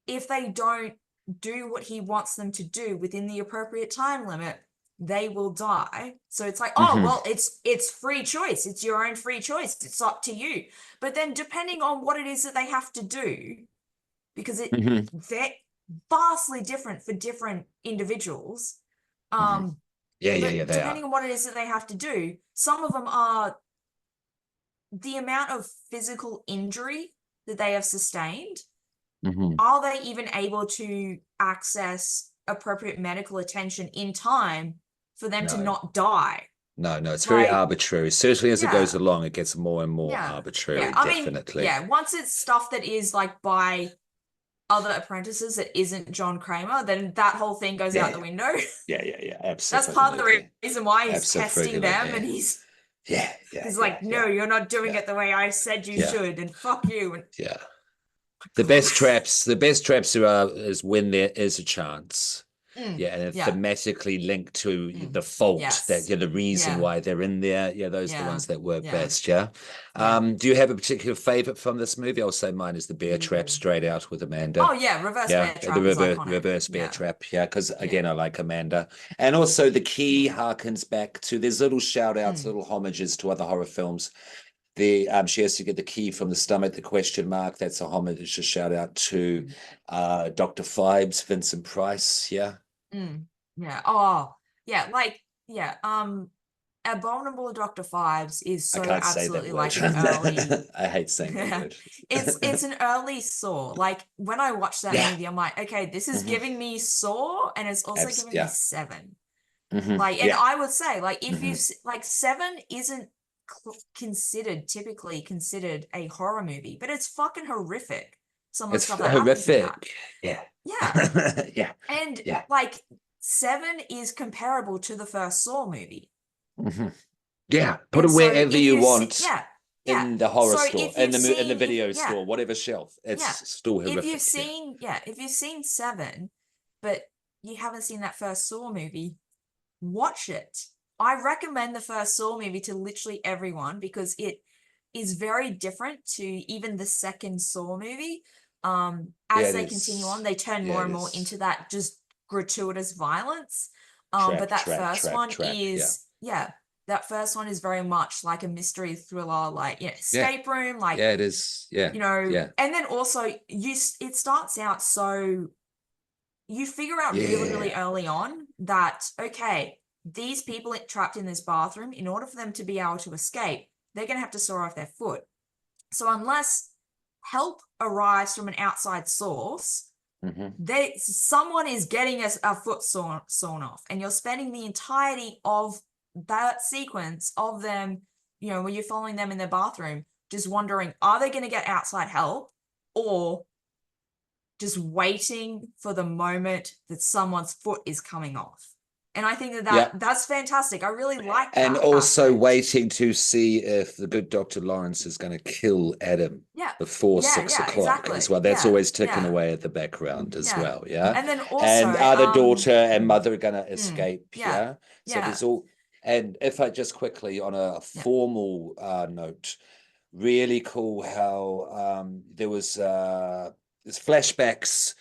if they don't do what he wants them to do within the appropriate time limit, they will die. So it's like, oh, Hmm. well, it's free choice. It's your own free choice. It's up to you. But then depending on what it is that they have to do, because Hmm. they're vastly different for different individuals. Hmm. Yeah, yeah, yeah, But they are. depending on what it is that they have to do, some of them are the amount of physical injury that they have sustained. Hmm. Are they even able to access appropriate medical attention in time for them to No, not die? no, it's very Like, arbitrary. Certainly as it goes yeah, along, it gets more and more yeah, yeah. arbitrary, I mean, definitely. yeah, once it's stuff that is like by other apprentices that isn't John Kramer, then that whole thing goes Yeah, out the yeah, window. yeah, That's part of the absolutely. reason why he's testing them, and Absolutely. he's Yeah, yeah, he's yeah, like, no, yeah, you're not doing yeah, it the way I said you yeah, should, and fuck you. And yeah. God. The best traps are is when there is a chance. Mm, Yeah, and yeah. thematically linked to Mm, the fault that yes. the reason Yeah. why they're in there. Yeah, those are the Yeah. ones that work Yeah. best. Yeah. Yeah. Do you have a particular favorite from this movie? I'll say mine is the bear trap Ooh. straight out with Oh Amanda. yeah, reverse Yeah, bear the trap is iconic. reverse bear Yeah. trap. Yeah, because Yeah. again, I like Amanda, and also the key Mm, harkens back to there's little shout outs, mm, little homages to other horror films. The she has to get the key from the stomach, the question mark. That's a homage. It's a shout out to mm, Dr. Phibes, Vincent Price. Yeah, mm. Yeah. Oh, yeah. Like, yeah. Abominable Dr. Fives is I so can't say that absolutely word. like an early. I hate saying that Yeah. word. It's an early Saw. Like when I watched that Yeah. movie, I'm like, okay, this is Hmm. giving me Saw, and it's also giving me Yeah. Seven. Hmm. Like, and Yeah. I would say, like, if Hmm. you like Seven isn't typically considered a horror movie, but it's fucking horrific. Some of the It's stuff that happens in that. horrific. Yeah. Yeah. Yeah. And Yeah. like Seven is comparable to the first Saw movie. Hmm. Yeah. Put And it so wherever if you you see, want yeah, yeah. in the horror So store, if you've in the seen, if video yeah, store, whatever shelf. It's yeah, still horrific. Yeah. if you've seen Seven, but you haven't seen that first Saw movie, watch it. I recommend the first Saw movie to literally everyone because it is very different to even the second Saw movie. Yeah, As it they continue on, is. they turn Yeah, more it and more is. into that just gratuitous violence. But Trap, that trap, first trap, one trap. Yeah. is, yeah, that first one is very much like a mystery thriller, like, yeah, Yeah. escape room, like, Yeah, it is. Yeah. you know, Yeah. and then also it starts out so you figure out really, really Yeah. early on that, okay, these people trapped in this bathroom, in order for them to be able to escape, they're going to have to saw off their foot. So unless help arrives from an outside source, Hmm. someone is getting a foot sawn off, and you're spending the entirety of that sequence of them, you know, when you're following them in their bathroom, just wondering, are they going to get outside help, or just waiting for the moment that someone's foot is coming off. And I think that, Yeah. that's fantastic. I really like And that also aspect. waiting to see if the good Dr. Lawrence is going to kill Adam Yeah. before Yeah, 6 o'clock as exactly. well. That's Yeah. always ticking Yeah. away at the background as Yeah. well. Yeah. And then also, And are the daughter and mm, mother going to escape? yeah. Yeah. So Yeah. there's all, and if I just quickly on a Yeah. formal note, really cool how there's flashbacks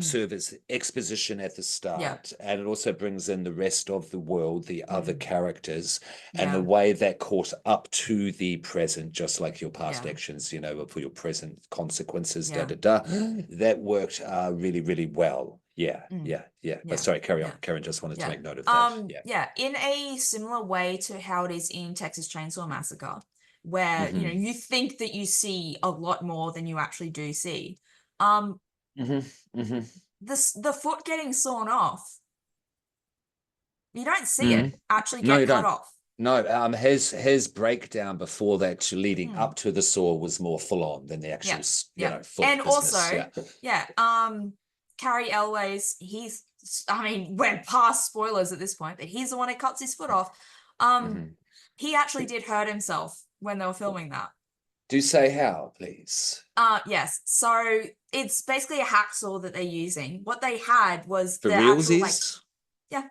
serve as exposition at the Yeah. start, and it also brings in the rest of the world, the other characters, and the Yeah. way that caught up to the present, just like your past Yeah. actions, for your present consequences, Yeah. that worked really, really well. Yeah, Mm. yeah, yeah. But Yeah. sorry, carry on. Yeah. Karen just wanted to Yeah. make note of that. Yeah. Yeah, in a similar way to how it is in Texas Chainsaw Massacre, where, Mm-hmm. you think that you see a lot more than you actually do see. Um, Mm-hmm. Mm-hmm. the foot getting sawn off, you don't see Mm-hmm. it actually No, get you cut don't. off. No, his breakdown before that, leading Mm. up to the saw, was more full on than the actual, Yeah. Yeah. foot And business. also, Yeah. yeah, Carrie Elways, I mean, we're past spoilers at this point, but he's the one who cuts his foot off. Mm-hmm. He actually did hurt himself when they were filming that. Do say how, please. Yes. So it's basically a hacksaw that they're using. What they had was For the actual, like, realsies? yeah,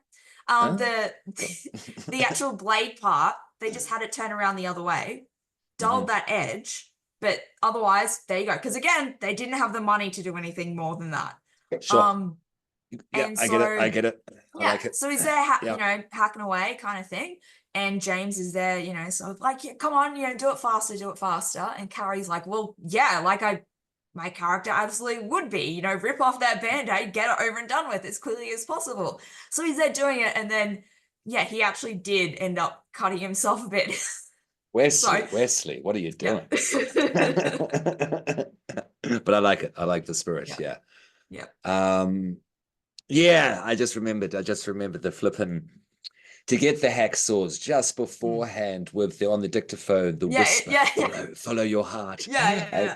Huh? the actual blade part. They just had it turn around the other way, dulled that edge, but otherwise, there you go. Because again, they didn't have the money to do anything more than that. Sure. Yeah, And I get it. I so get it. I yeah, like it. so he's there, Yeah. hacking away, kind of thing. And James is there, so like, yeah, come on, do it faster, do it faster. And Carrie's like, well, yeah, like my character absolutely would be, rip off that band-aid, get it over and done with as quickly as possible. So he's there doing it, and then, yeah, he actually did end up cutting himself a bit. Wesley, what are you Yeah. doing? But I like it. I like the spirit. Yeah. Yeah. Yeah. Yeah, I just remembered the flipping to get the hacksaws just beforehand with on the dictaphone, the Yeah, whisper, yeah. follow your heart. Yeah.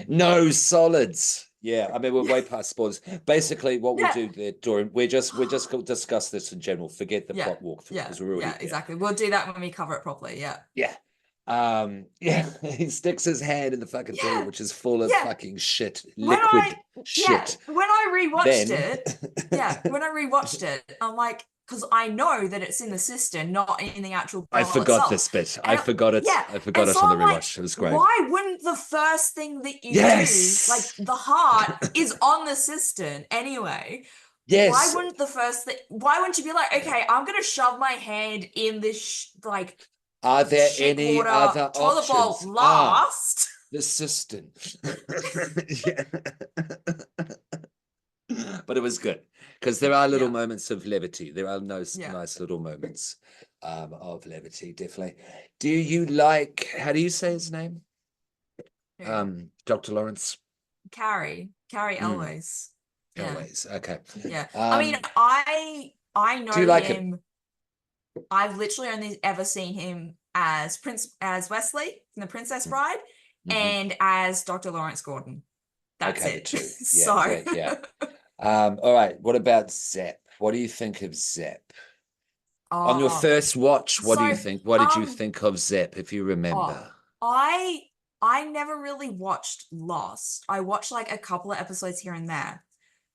No solids. Yeah, I mean we're way past spoilers. Basically, what we'll Yeah. do there, Dorian, we're just going to discuss this in general. Forget the Yeah. plot walkthrough Yeah. because we're already Yeah, exactly. We'll do that when we cover it properly. Yeah. Yeah. He sticks his hand in the fucking toilet, which is full of fucking shit, When liquid shit. when I rewatched Then, it, when I rewatched it, I'm like, because I know that it's in the cistern, not in the actual I bottle forgot itself. this bit. And I forgot it. Yeah. I forgot And it so on the I'm like, rewatch. It was great. why wouldn't the first thing that you Yes. do, like the heart is on the cistern anyway? Yes. Why wouldn't you be like, okay, I'm gonna shove my hand in this are there shit any water other toilet bowl options? last? The cistern. Yeah. But it was good because there are little moments of levity. There are nice little moments of levity, definitely. Do you like, how do you say his name? Dr. Lawrence? Carrie Elways. Always. Okay. Yeah. I mean, I know do you like him. I've literally only ever seen him as Wesley from The Princess Bride and as Dr. Lawrence Gordon. That's okay, it. the two. So Yeah. All right. What about Zep? What do you think of Zep? On your first watch, what do you think? What did you think of Zep, if you remember? I never really watched Lost. I watched like a couple of episodes here and there.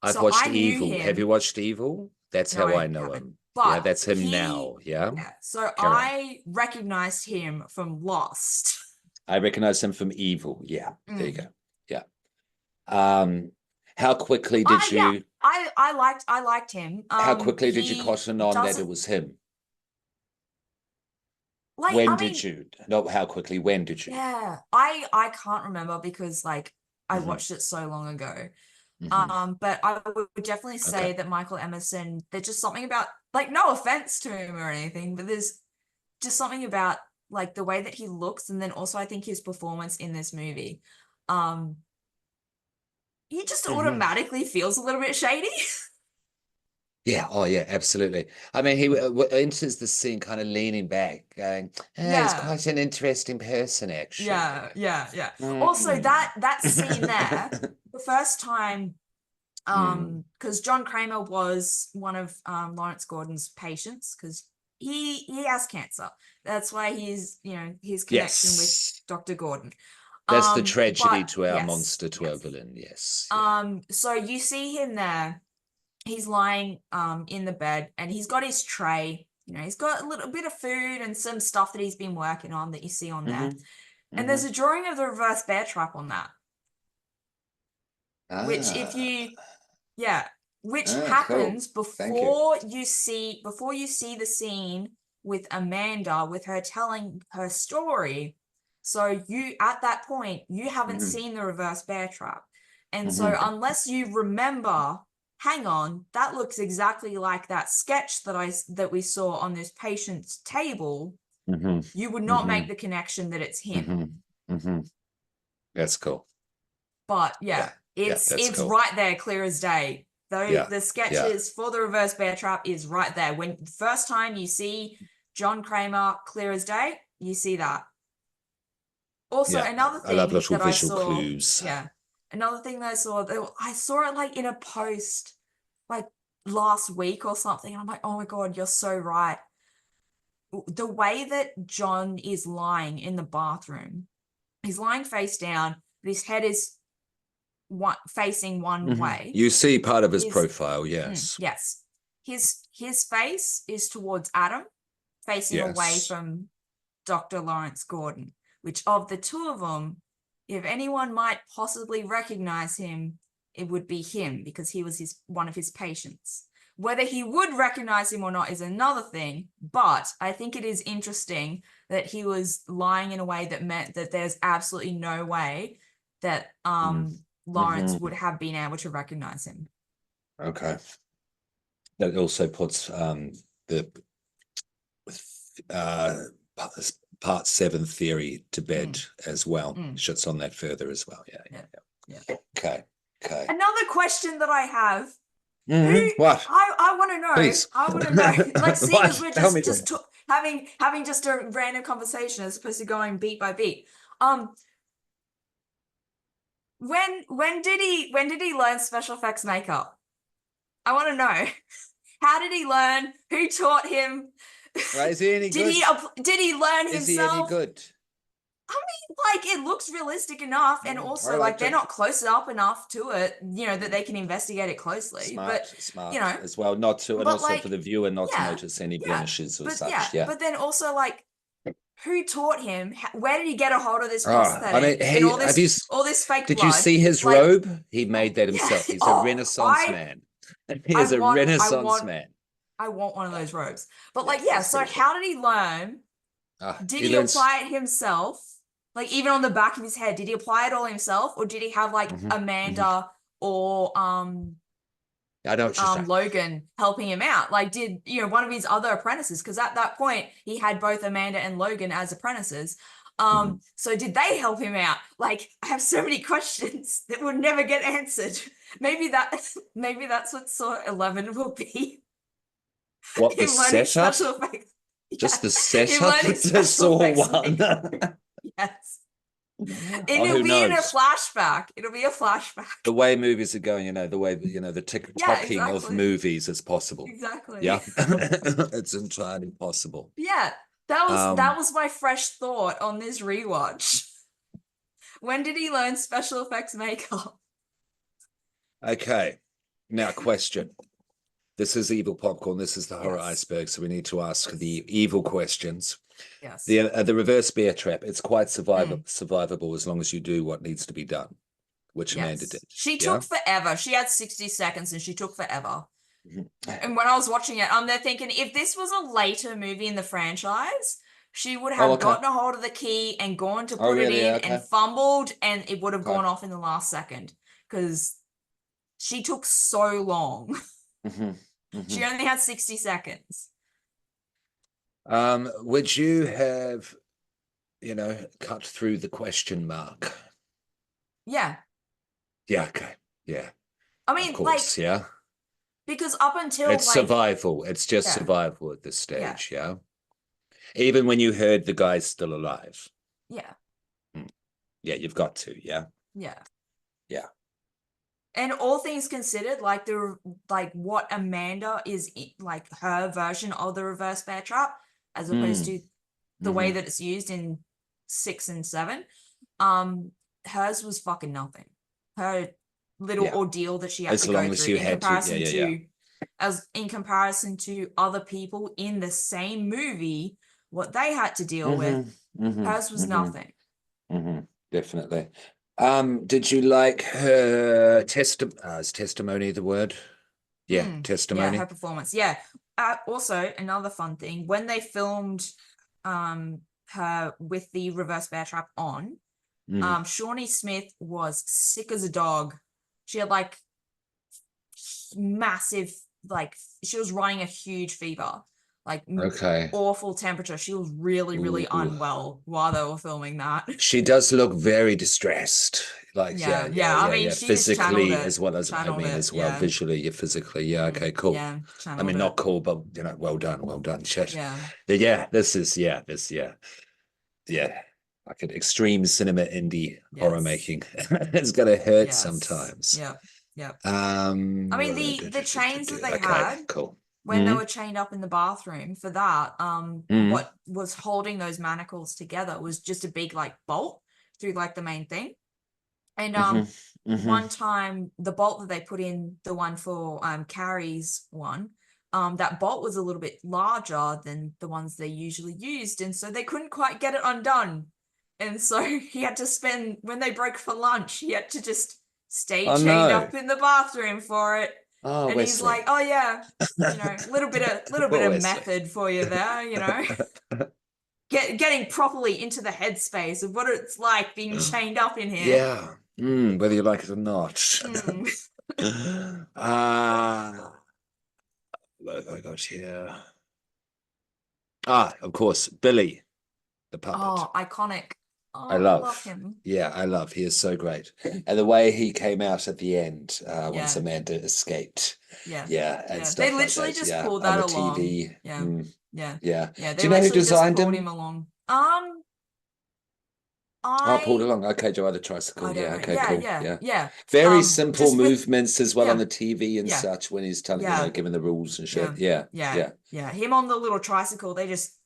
I've watched Evil. Have you watched Evil? That's how I know him. But yeah, that's him now. Yeah. So I recognized him from Lost. I recognize him from Evil. Yeah. There you go. Yeah. How quickly did you? Yeah, I liked him. How quickly did you cotton on that it was him? Like, when did you? Not how quickly. When did you? Yeah, I can't remember because like I watched it so long ago. But I would definitely say that Michael Emerson, there's just something about, like, no offense to him or anything, but there's just something about like the way that he looks, and then also I think his performance in this movie. He just automatically feels a little bit shady. Yeah. Oh, yeah. Absolutely. I mean, he enters the scene kind of leaning back, going, "He's quite an interesting person, actually." Yeah. Also, that scene there, the first time Because John Kramer was one of Lawrence Gordon's patients, because he has cancer. That's why he's, his connection with Dr. Gordon. That's the tragedy but to our yes, monster, to our villain. Yes. So you see him there. He's lying in the bed, and he's got his tray. He's got a little bit of food and some stuff that he's been working on that you see on there. And there's a drawing of the reverse bear trap on that. Which happens cool. before you see the scene with Amanda, with her telling her story. So you, at that point, you haven't seen the reverse bear trap. And so unless you remember, hang on, that looks exactly like that sketch that we saw on this patient's table, you would not make the connection that it's him. That's cool. But it's cool. Right there, clear as day. Though the sketches for the reverse bear trap is right there. When the first time you see John Kramer, clear as day, you see that. Also, another thing I love little that visual I saw, clues. Another thing that I saw it like in a post like last week or something. I'm like, oh my God, you're so right. The way that John is lying in the bathroom, he's lying face down, but his head is facing one way. You see part of his profile, yes. Yes. His face is towards Adam, facing away from Dr. Lawrence Gordon, which of the two of them, if anyone might possibly recognize him, it would be him, because he was one of his patients. Whether he would recognize him or not is another thing, but I think it is interesting that he was lying in a way that meant that there's absolutely no way that Lawrence would have been able to recognize him. Okay. That also puts the part 7 theory to bed as well. Shits on that further as well. Yeah. Okay. Another question that I have. What? I want to know. Please. I want to know. Like, seeing as we're just having just a random conversation as opposed to going beat by beat. When did he learn special effects makeup? I want to know. How did he learn? Who taught him? Right, is he any good? Did he learn himself? Is he any good? I mean, like, it looks realistic enough, and also like they're not close up enough to it, that they can investigate it closely. Smart as well, not to, and also for the viewer not to notice any blemishes or such. But then also, like, who taught him? Where did he get a hold of this prosthetic? I mean, all this fake did blood? You see his robe? He made that himself. He's a Renaissance man. He is a Renaissance man. I want one of those robes. But so how did he learn? Did he apply it himself? Like, even on the back of his head, did he apply it all himself, or did he have like Amanda or Logan helping him out? Like, did one of his other apprentices? Because at that point he had both Amanda and Logan as apprentices. So did they help him out? Like, I have so many questions that will never get answered. Maybe that's what Saw 11 will be. What, the setup? Just the setup to Saw 1. Yes. It'll be in a flashback. It'll be a flashback. The way movies are going, the way, the tick-tocking of movies is possible. Exactly. Yeah. It's entirely possible. Yeah. That was my fresh thought on this rewatch. When did he learn special effects makeup? Okay. Now, question. This is Evil Popcorn. This is the horror iceberg. So we need to ask the evil questions. Yes. The reverse bear trap. It's quite survivable as long as you do what needs to be done, which Amanda did. She took forever. She had 60 seconds and she took forever. And when I was watching it, I'm there thinking, if this was a later movie in the franchise, she would have gotten a hold of the key and gone to put it in and fumbled, and it would have gone off in the last second, because she took so long. She only had 60 seconds. Would you have, cut through the question mark? Yeah. Yeah, okay. Yeah. I mean, of course, because up until it's survival. It's just survival at this stage, Even when you heard the guy's still alive. Yeah. Yeah, you've got to, Yeah. And all things considered, like what Amanda is like her version of the reverse bear trap, as opposed to the way that it's used in 6 and 7, hers was fucking nothing. Her little ordeal that she had As to long go as through you in had to, comparison to as in comparison to other people in the same movie, what they had to deal with, hers was nothing. Definitely. Did you like her is testimony the word? Yeah, Yeah, testimony. her performance. Yeah. Also, another fun thing, when they filmed her with the reverse bear trap on, Shawnee Smith was sick as a dog. She had like massive, like she was running a huge fever, like Okay. awful temperature. She was really, really unwell while they were filming that. She does look very distressed. Like, Yeah. I mean, she just channeled physically it. as well as Channeled it. as well, Yeah. visually, physically. Yeah, okay, cool. Yeah. I Channeled mean, it. not cool, but well done. Shit. Yeah. Yeah, yeah. Like an extreme cinema indie horror making. It's gonna hurt sometimes. Yeah. I Um, mean, the chains that they okay, had cool. when they were chained up in the bathroom for that, what was holding those manacles together was just a big like bolt through like the main thing. And one time the bolt that they put in, the one for Carrie's one, that bolt was a little bit larger than the ones they usually used, and so they couldn't quite get it undone. And so he had to spend, when they broke for lunch, he had to just stay Oh chained no. up in the bathroom for it. Oh, And he's Wesley. like, "Oh yeah, you know, little bit Poor of Wesley. method for you there, you know." Getting properly into the headspace of what it's like being chained up in here. Yeah. Whether you like it or not. What have I got here? Of course, Billy, the puppet. Oh, iconic. I Oh, I love love. him. Yeah, I love. He is so great. And the way he came out at the end, once Yeah. Amanda escaped. Yeah. Yeah, and Yeah. They stuff like literally that. just Yeah, pulled on that the along. TV. Yeah. Yeah. Yeah. Yeah. Do They you know who literally just designed pulled him? him along. Oh, pulled I along. Okay, Joe had a I tricycle. don't Yeah, know. okay, cool. Yeah. Yeah. Yeah. Very simple Just with movements as well on yeah. the TV and Yeah. such when he's telling, Yeah. giving the rules and Yeah. shit. Yeah. Yeah. Yeah. Him on the little tricycle, they just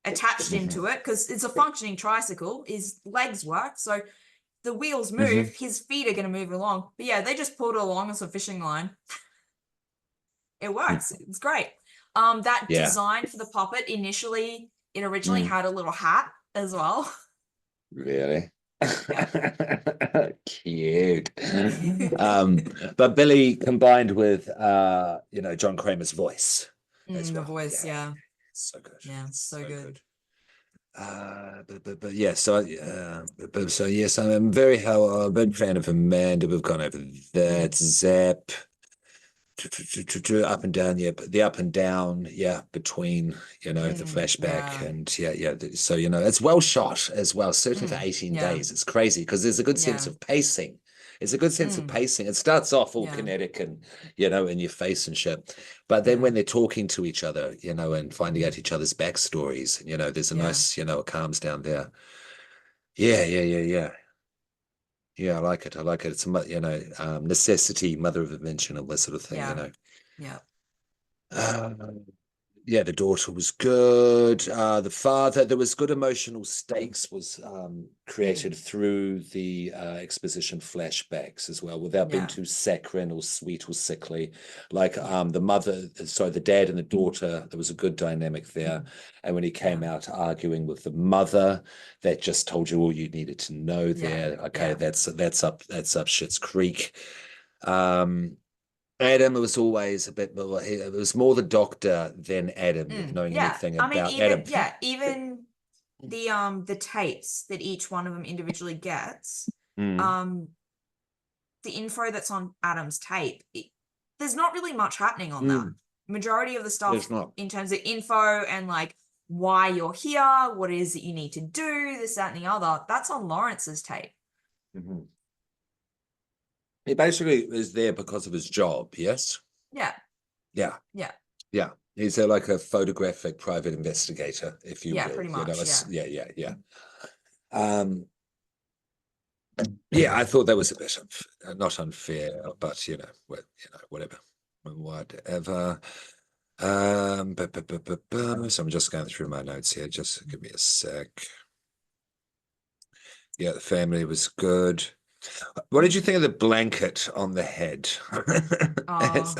attached him to it because it's a functioning tricycle. His legs work, so the wheels move, his feet are going to move along. But yeah, they just pulled it along as a fishing line. It works. It's great. That Yeah. design for the puppet initially, it originally had a little hat as well. Really? Cute. But Billy combined with John Kramer's voice as The well. voice, yeah. So good. Yeah, so good. But yeah, so yes, I'm very a big fan of Amanda. We've gone over that. Zap. Up and down, yeah, but the up and down, yeah, between the flashback and so it's well shot as well, certainly for 18 days. It's crazy because there's a good sense of pacing. It's a good sense of pacing. It starts off all kinetic and in your face and shit, but then when they're talking to each other, and finding out each other's backstories, there's a nice, it calms down there. Yeah. Yeah, I like it. It's necessity, mother of invention, all that sort of thing. Yeah. Yeah, the daughter was good. The father, there was good emotional stakes was created through the exposition flashbacks as well, without being too saccharine or sweet or sickly. Like the dad and the daughter, there was a good dynamic there. And when he came out arguing with the mother, that just told you all you needed to know there. Okay, that's up Schitt's Creek. Adam, it was always a bit more, it was more the doctor than Adam, knowing anything about Adam. Even the tapes that each one of them individually gets, the info that's on Adam's tape, there's not really much happening on that. Majority of the stuff in terms of info and like why you're here, what it is that you need to do, this, that, and the other, that's on Lawrence's tape. He basically is there because of his job, yes? Yeah. He's like a photographic private investigator, if you will. Pretty much. Yeah. Yeah, I thought that was a bit not unfair, but whatever, whatever. So I'm just going through my notes here. Just give me a sec. Yeah, the family was good. What did you think of the blanket on the head? Oh,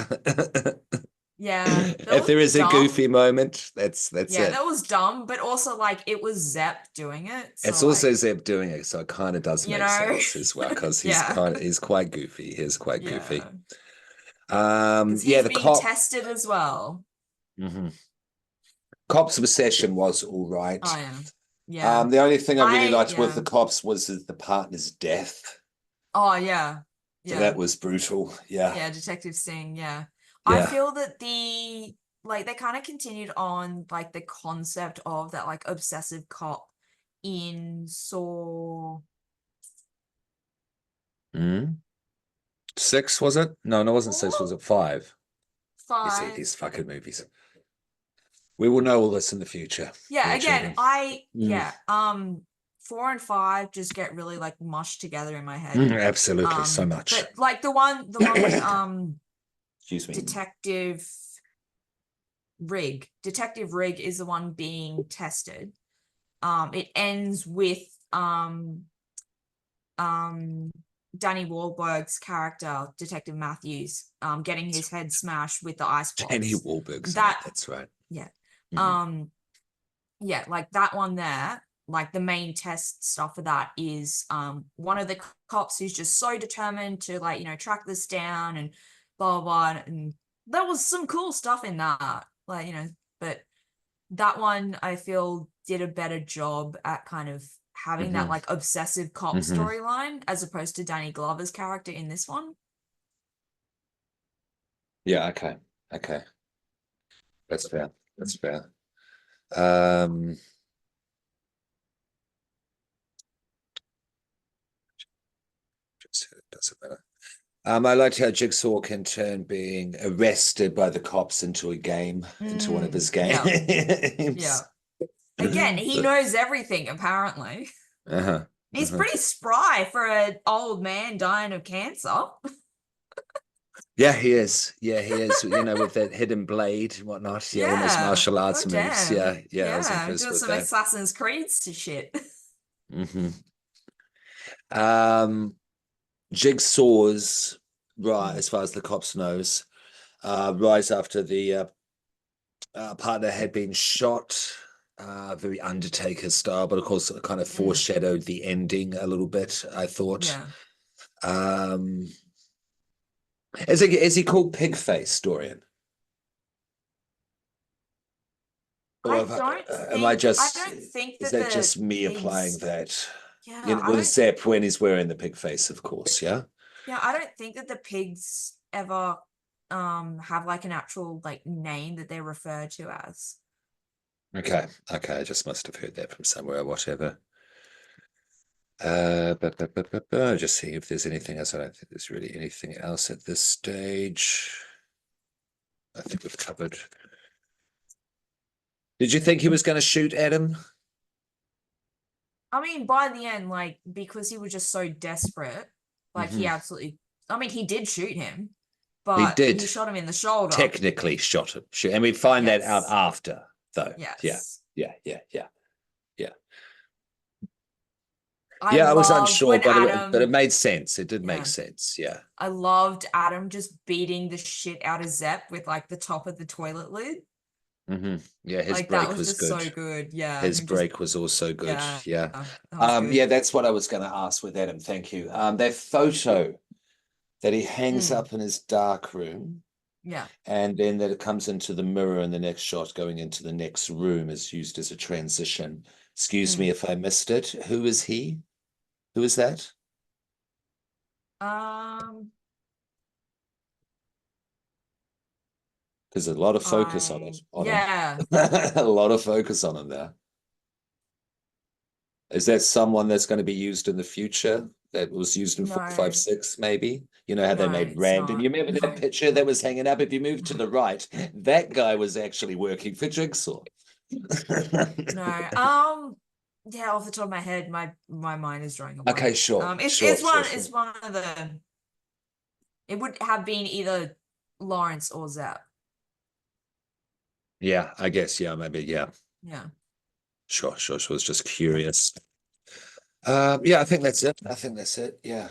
yeah, that If was there is a dumb. goofy moment, that's Yeah, it. that was dumb, but also like it was Zepp doing it, It's so also like, Zeb doing it, so it kind of does you make know, sense as well because yeah, he's quite goofy. He's quite goofy. yeah, because Yeah, he's the being cop. tested as well. Mhm. Cop's obsession was all Oh right. yeah, yeah. The only thing I really liked with Yeah. the cops was the partner's death. Oh yeah, So that yeah, was brutal. Yeah, yeah. Detective Singh. Yeah, I yeah. feel that they kind of continued on like the concept of that like obsessive cop in Saw Mm. Six was it? No, it wasn't six. Was 4, it five? You see 5. these fucking movies. We will know all this in the future, Yeah, dear again, children. I Mm. yeah, 4 and 5 just get really like mushed together in my head. Absolutely, so much. But like the one with Excuse me. Detective Detective Rig is the one being tested. It ends with um Danny Wahlberg's character, Detective Matthews, getting his head smashed with the ice Danny blocks. Wahlberg's in it. That That's right. yeah. Mhm. Um yeah, like that one there, like the main test stuff for that is one of the cops who's just so determined to like, track this down and blah blah blah. And there was some cool stuff in that. Like, but that one I feel did a better job at kind of having that Mhm. like obsessive cop Mhm. storyline as opposed to Danny Glover's character in this one. Yeah. Okay. Okay. That's fair. That's fair. Um. Just it doesn't matter. I liked how Jigsaw can turn being arrested by the cops into a game, into one of his Yeah, yeah. games. Again, he So, knows everything apparently. uh-huh. He's Uh-huh. pretty spry for an old man dying of cancer. Yeah, he is. Yeah, he is. With that hidden blade and whatnot. Yeah, all those Yeah. martial arts God moves. damn. Yeah, yeah, I was Yeah. impressed Doing with some that. Assassin's Creed shit. Hmm. Um, Jigsaw's right, Mm, as far as the cops knows, rise after the partner had been shot, very Undertaker style, but of course, it kind of mm, foreshadowed the ending a little bit. I thought. yeah. Um, is he called Pigface, Dorian? Or am I I just? don't think Is that that the just me applying pigs, that? yeah, I With don't, Zepp when he's wearing the pig face, of course. Yeah. yeah, I don't think that the pigs ever have like an actual like name that they're referred to as. Okay. Okay. I just must have heard that from somewhere or whatever. Just see if there's anything else. I don't think there's really anything else at this stage. I think we've covered. Did you think he was going to shoot at him? I mean, by the end, like, because he was just so desperate, like, he Hmm. absolutely, I mean, he did shoot him, He but he did shot him in the shoulder. technically shot him, and we find that out Yes. after, though. Yeah. Yes. Yeah. Yeah. Yeah. Yeah. I Yeah. I was loved unsure, when but it Adam, made sense. It did make yeah, sense. Yeah. I loved Adam just beating the shit out of Zepp with like the top of the toilet lid. Hmm. Yeah. His Like, that break was was just good. so good. Yeah. His Him just, break was also good. yeah, Yeah. that was Yeah, good. that's what I was going to ask with Adam. Thank you. That photo that he hangs Mm, up in his dark room, yeah. and then that it comes into the mirror in the next shot, going into the next room, is used as a transition. Excuse me Mm. if I missed it. Who is he? Who is that? Um, There's a lot of focus on it, on him. yeah. A lot of focus on him there. Is that someone that's going to be used in the future? That was used in No, 456, maybe. You know how they no, made it's random. not. You remember that No, picture that was hanging up? If you move to no, the right, that guy was actually working for Jigsaw. no. Yeah, off the top of my head, my mind is drawing a Okay, blank. sure, It's sure, sure, it's sure. one of the. It would have been either Lawrence or Zapp. Yeah, I guess. Yeah, maybe. Yeah, Yeah. sure, sure, sure. I was just curious. Yeah, I think that's it. I think that's it. Yeah,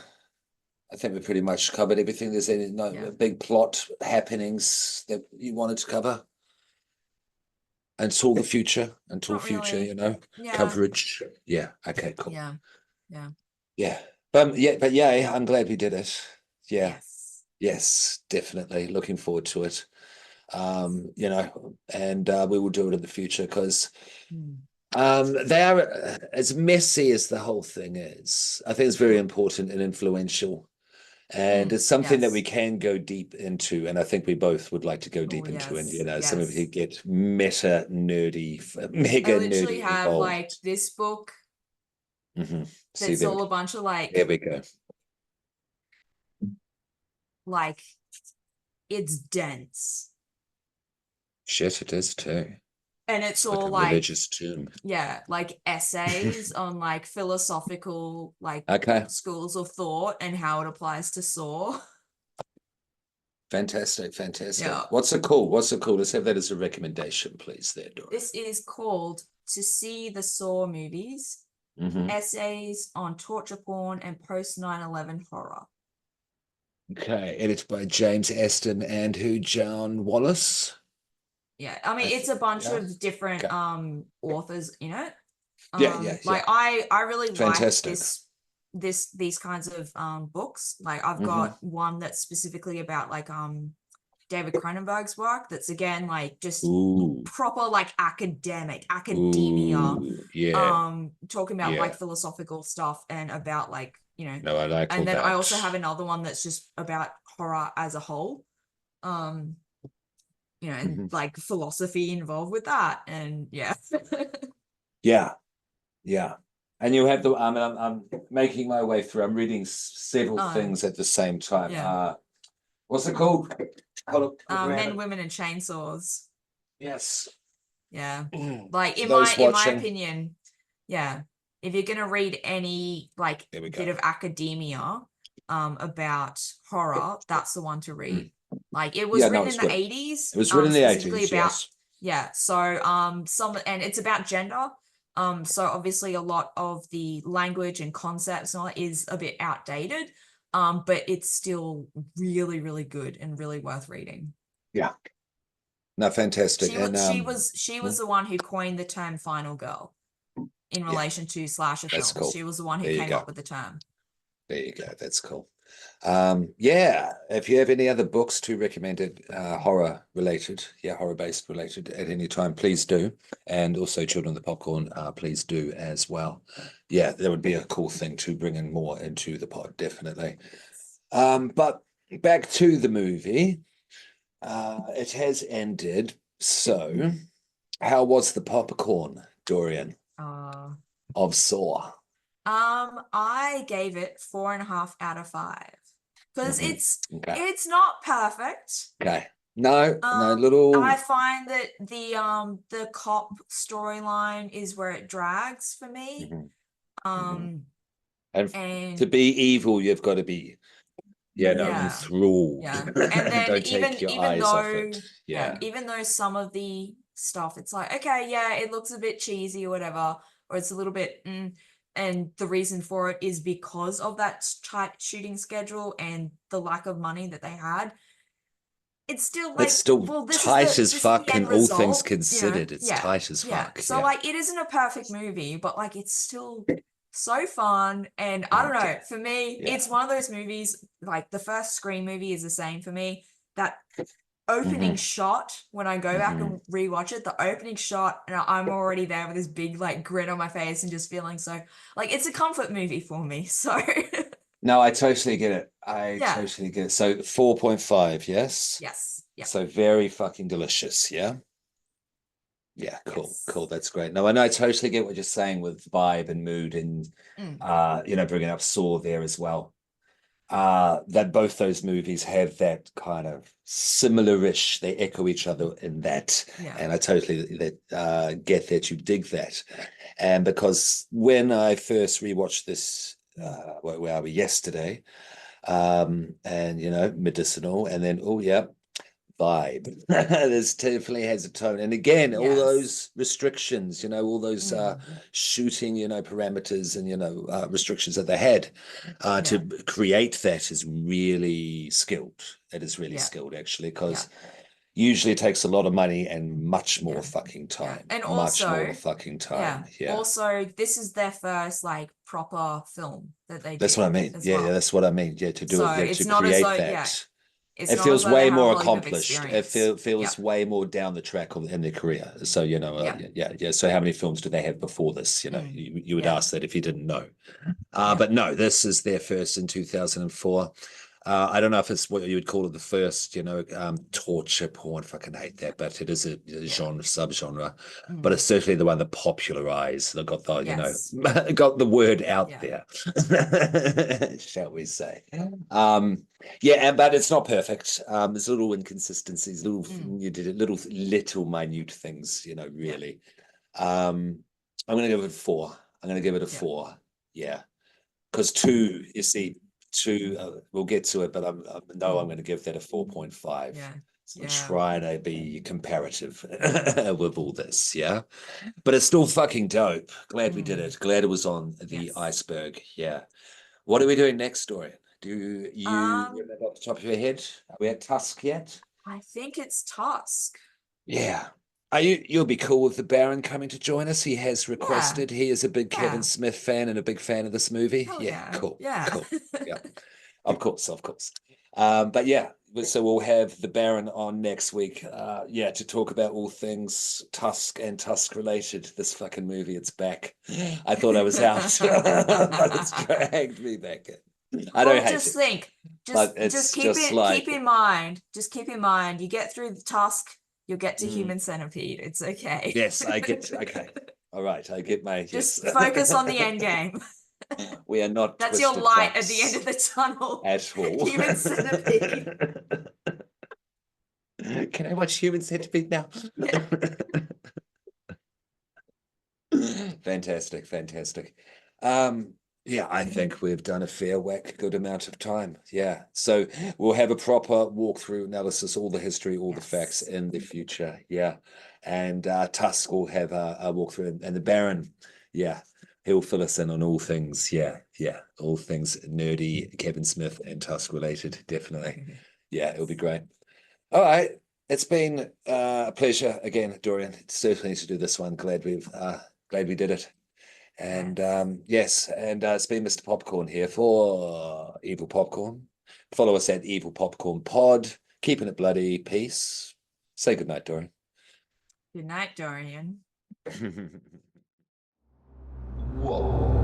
I think we pretty much covered everything. There's any Yeah. no big plot happenings that you wanted to cover until the future, Not really. Yeah. coverage. Yeah. Okay. Cool. Yeah. Yeah. Yeah. But yeah, I'm glad we did it. Yeah. Yes. Yes, definitely. Looking forward to it. And we will do it in the future because Mm. they are as messy as the whole thing is. I think it's very important and influential. And Mm. it's something that we Yes. can go deep into, and I think we both would like to go Oh deep into. And yes. some of Yes. it get meta nerdy, I mega literally nerdy have like involved. this book See that's there, all a bunch of there we go. like it's dense. Shit, it is too. And it's It's like all a like religious term. yeah, like essays on like philosophical like Okay, schools of thought and how it applies to Saw. fantastic, fantastic. Yeah. What's it called? What's it called? Let's have that as a recommendation, please, there, Dora. This is called To See the Saw Movies, Essays on Torture Porn and Post 9/11 Horror. Okay, edited by James Aston and who? John Wallace. Yeah, I mean it's a bunch Yeah. of different Okay. authors in it. Yeah, yeah, yeah. Like I really like Fantastic. these kinds of books. Like I've got one that's specifically about like David Cronenberg's work that's again like just Ooh, proper like academia ooh, yeah, talking about like yeah. philosophical stuff and about like No, I like all and then I that. also have another one that's just about horror as a whole. Um and like philosophy involved with that and yeah. Yeah, yeah. And you have the. I'm making my way through. I'm reading several um things at the same time. yeah. What's it called? Hold up, I'll grab Men, it. Women, and Chainsaws. Yes. Yeah. Like For those in my watching, opinion, yeah. If you're gonna read any like there we bit go. of academia about horror, that's the one to read. Like it was Yeah, no, written it's in the good. 80s, It was written in the specifically 80s. about Yes. yeah, so some and it's about gender. So obviously a lot of the language and concepts and all that is a bit outdated. But it's still really, really good and really worth reading. Yeah. No, fantastic. And She was the one who coined the term final girl in yeah, relation to slasher that's films. cool. She was the one who There you came go. up with the term. There you go. That's cool. Yeah. If you have any other books to recommend it, horror related, yeah, horror based related at any time, please do. And also Children of the Popcorn, please do as well. Yeah, that would be a cool thing to bring in more into the pod, definitely. But back to the movie. It has ended. So, how was the popcorn, Dorian, Uh, of Saw? I gave it 4.5 out of 5 because Okay. it's not perfect. Okay. No, no I little. find that the cop storyline is where it drags for me. Mhm, mhm. Um, And to and be evil, you've got to be, yeah, enthralled. yeah. And then Don't take your even eyes off it. though yeah, Yeah. even though some of the stuff it's like, okay, yeah, it looks a bit cheesy or whatever, or it's a little bit and the reason for it is because of that tight shooting schedule and the lack of money that they had. It's still It's like, still well, tight as this is the fuck, and end all things result, considered, it's yeah, tight as yeah. fuck. So Yeah. like it isn't a perfect movie, but like it's still so fun. And I don't know, Okay. for me, Yeah. it's one of those movies, like the first Scream movie is the same for me. That opening shot, when I go back and rewatch it, the opening shot, and I'm already there with this big like grin on my face and just feeling so like it's a comfort movie for me. So No, I totally get it. I yeah. totally get it. So 4.5, yes? Yes. Yeah. So very fucking delicious, yeah? Yeah, cool, cool. Yes. That's great. No, I totally get what you're saying with vibe and mood and Mm. bringing up Saw there as well. that both those movies have that kind of similar-ish, they echo each other in that. Yeah. And I totally get that you dig that. And because when I first rewatched this, where are we, yesterday, and medicinal, and then, oh yeah, vibe. This definitely has a tone. And again, all Yes. those restrictions, all those Mm. shooting, parameters and restrictions that they had to create that is really skilled. It is really Yeah. skilled, actually, because usually it takes a lot of money and much more fucking time. And Much more also, fucking time. Yeah. also, this is their first like proper film that they That's did what I mean. as Yeah, well. yeah, that's what I mean. Yeah, to do So it, yeah, it's to not as though, create that. it's It not as feels though they way have a more whole heap of accomplished. It experience. feels way more down the track in their career. So, yeah. So how many films do they have before this? You would ask that if you didn't know. But no, this is their first in 2004. I don't know if it's what you would call it the first, torture porn. Fucking hate that, but it is a genre, subgenre. But it's certainly the one that popularized, that got the, got the word out there, shall we say. But it's not perfect. There's little inconsistencies, little minute things, really. I'm going to give it 4. I'm going to give it a 4. Yeah. Because 2, you see, 2, we'll get to it, but I'm going to give that a 4.5. Yeah. So I'm trying to be comparative with all this, yeah. But it's still fucking dope. Glad we did it. Glad it was on the iceberg. Yeah. What are we doing next, Dorian? Do you remember off the top of your head? Are we at Tusk yet? I think it's Tusk. Yeah. You'll be cool with the Baron coming to join us. He has requested. He is a big Kevin Smith fan and a big fan of this movie. Hell Cool. Yeah. Cool. Yeah. Of course. But yeah, so we'll have the Baron on next week. To talk about all things Tusk and Tusk related. This fucking movie, it's back. I thought I was out, but it's dragged me back in. I don't hate it. Just keep in mind, you get through the Tusk, you'll get to Human Centipede. It's okay. Yes, I get. Okay, all right. I get my. Just focus on the end game. We are not. That's your light at the end of the tunnel. At all. Human Centipede. Can I watch Human Centipede now? Fantastic. I think we've done a fair whack, good amount of time. Yeah. So we'll have a proper walkthrough analysis, all the history, all the facts in the future. Yeah. And Tusk will have a walkthrough, and the Baron, he'll fill us in on all things. Yeah. All things nerdy, Kevin Smith and Tusk related. Definitely. Yeah, it'll be great. All right. It's been a pleasure again, Dorian. Certainly to do this one. Glad we did it. And it's been Mr. Popcorn here for Evil Popcorn. Follow us at Evil Popcorn Pod. Keeping it bloody. Peace. Say goodnight, Dorian. Good night, Dorian. Whoa.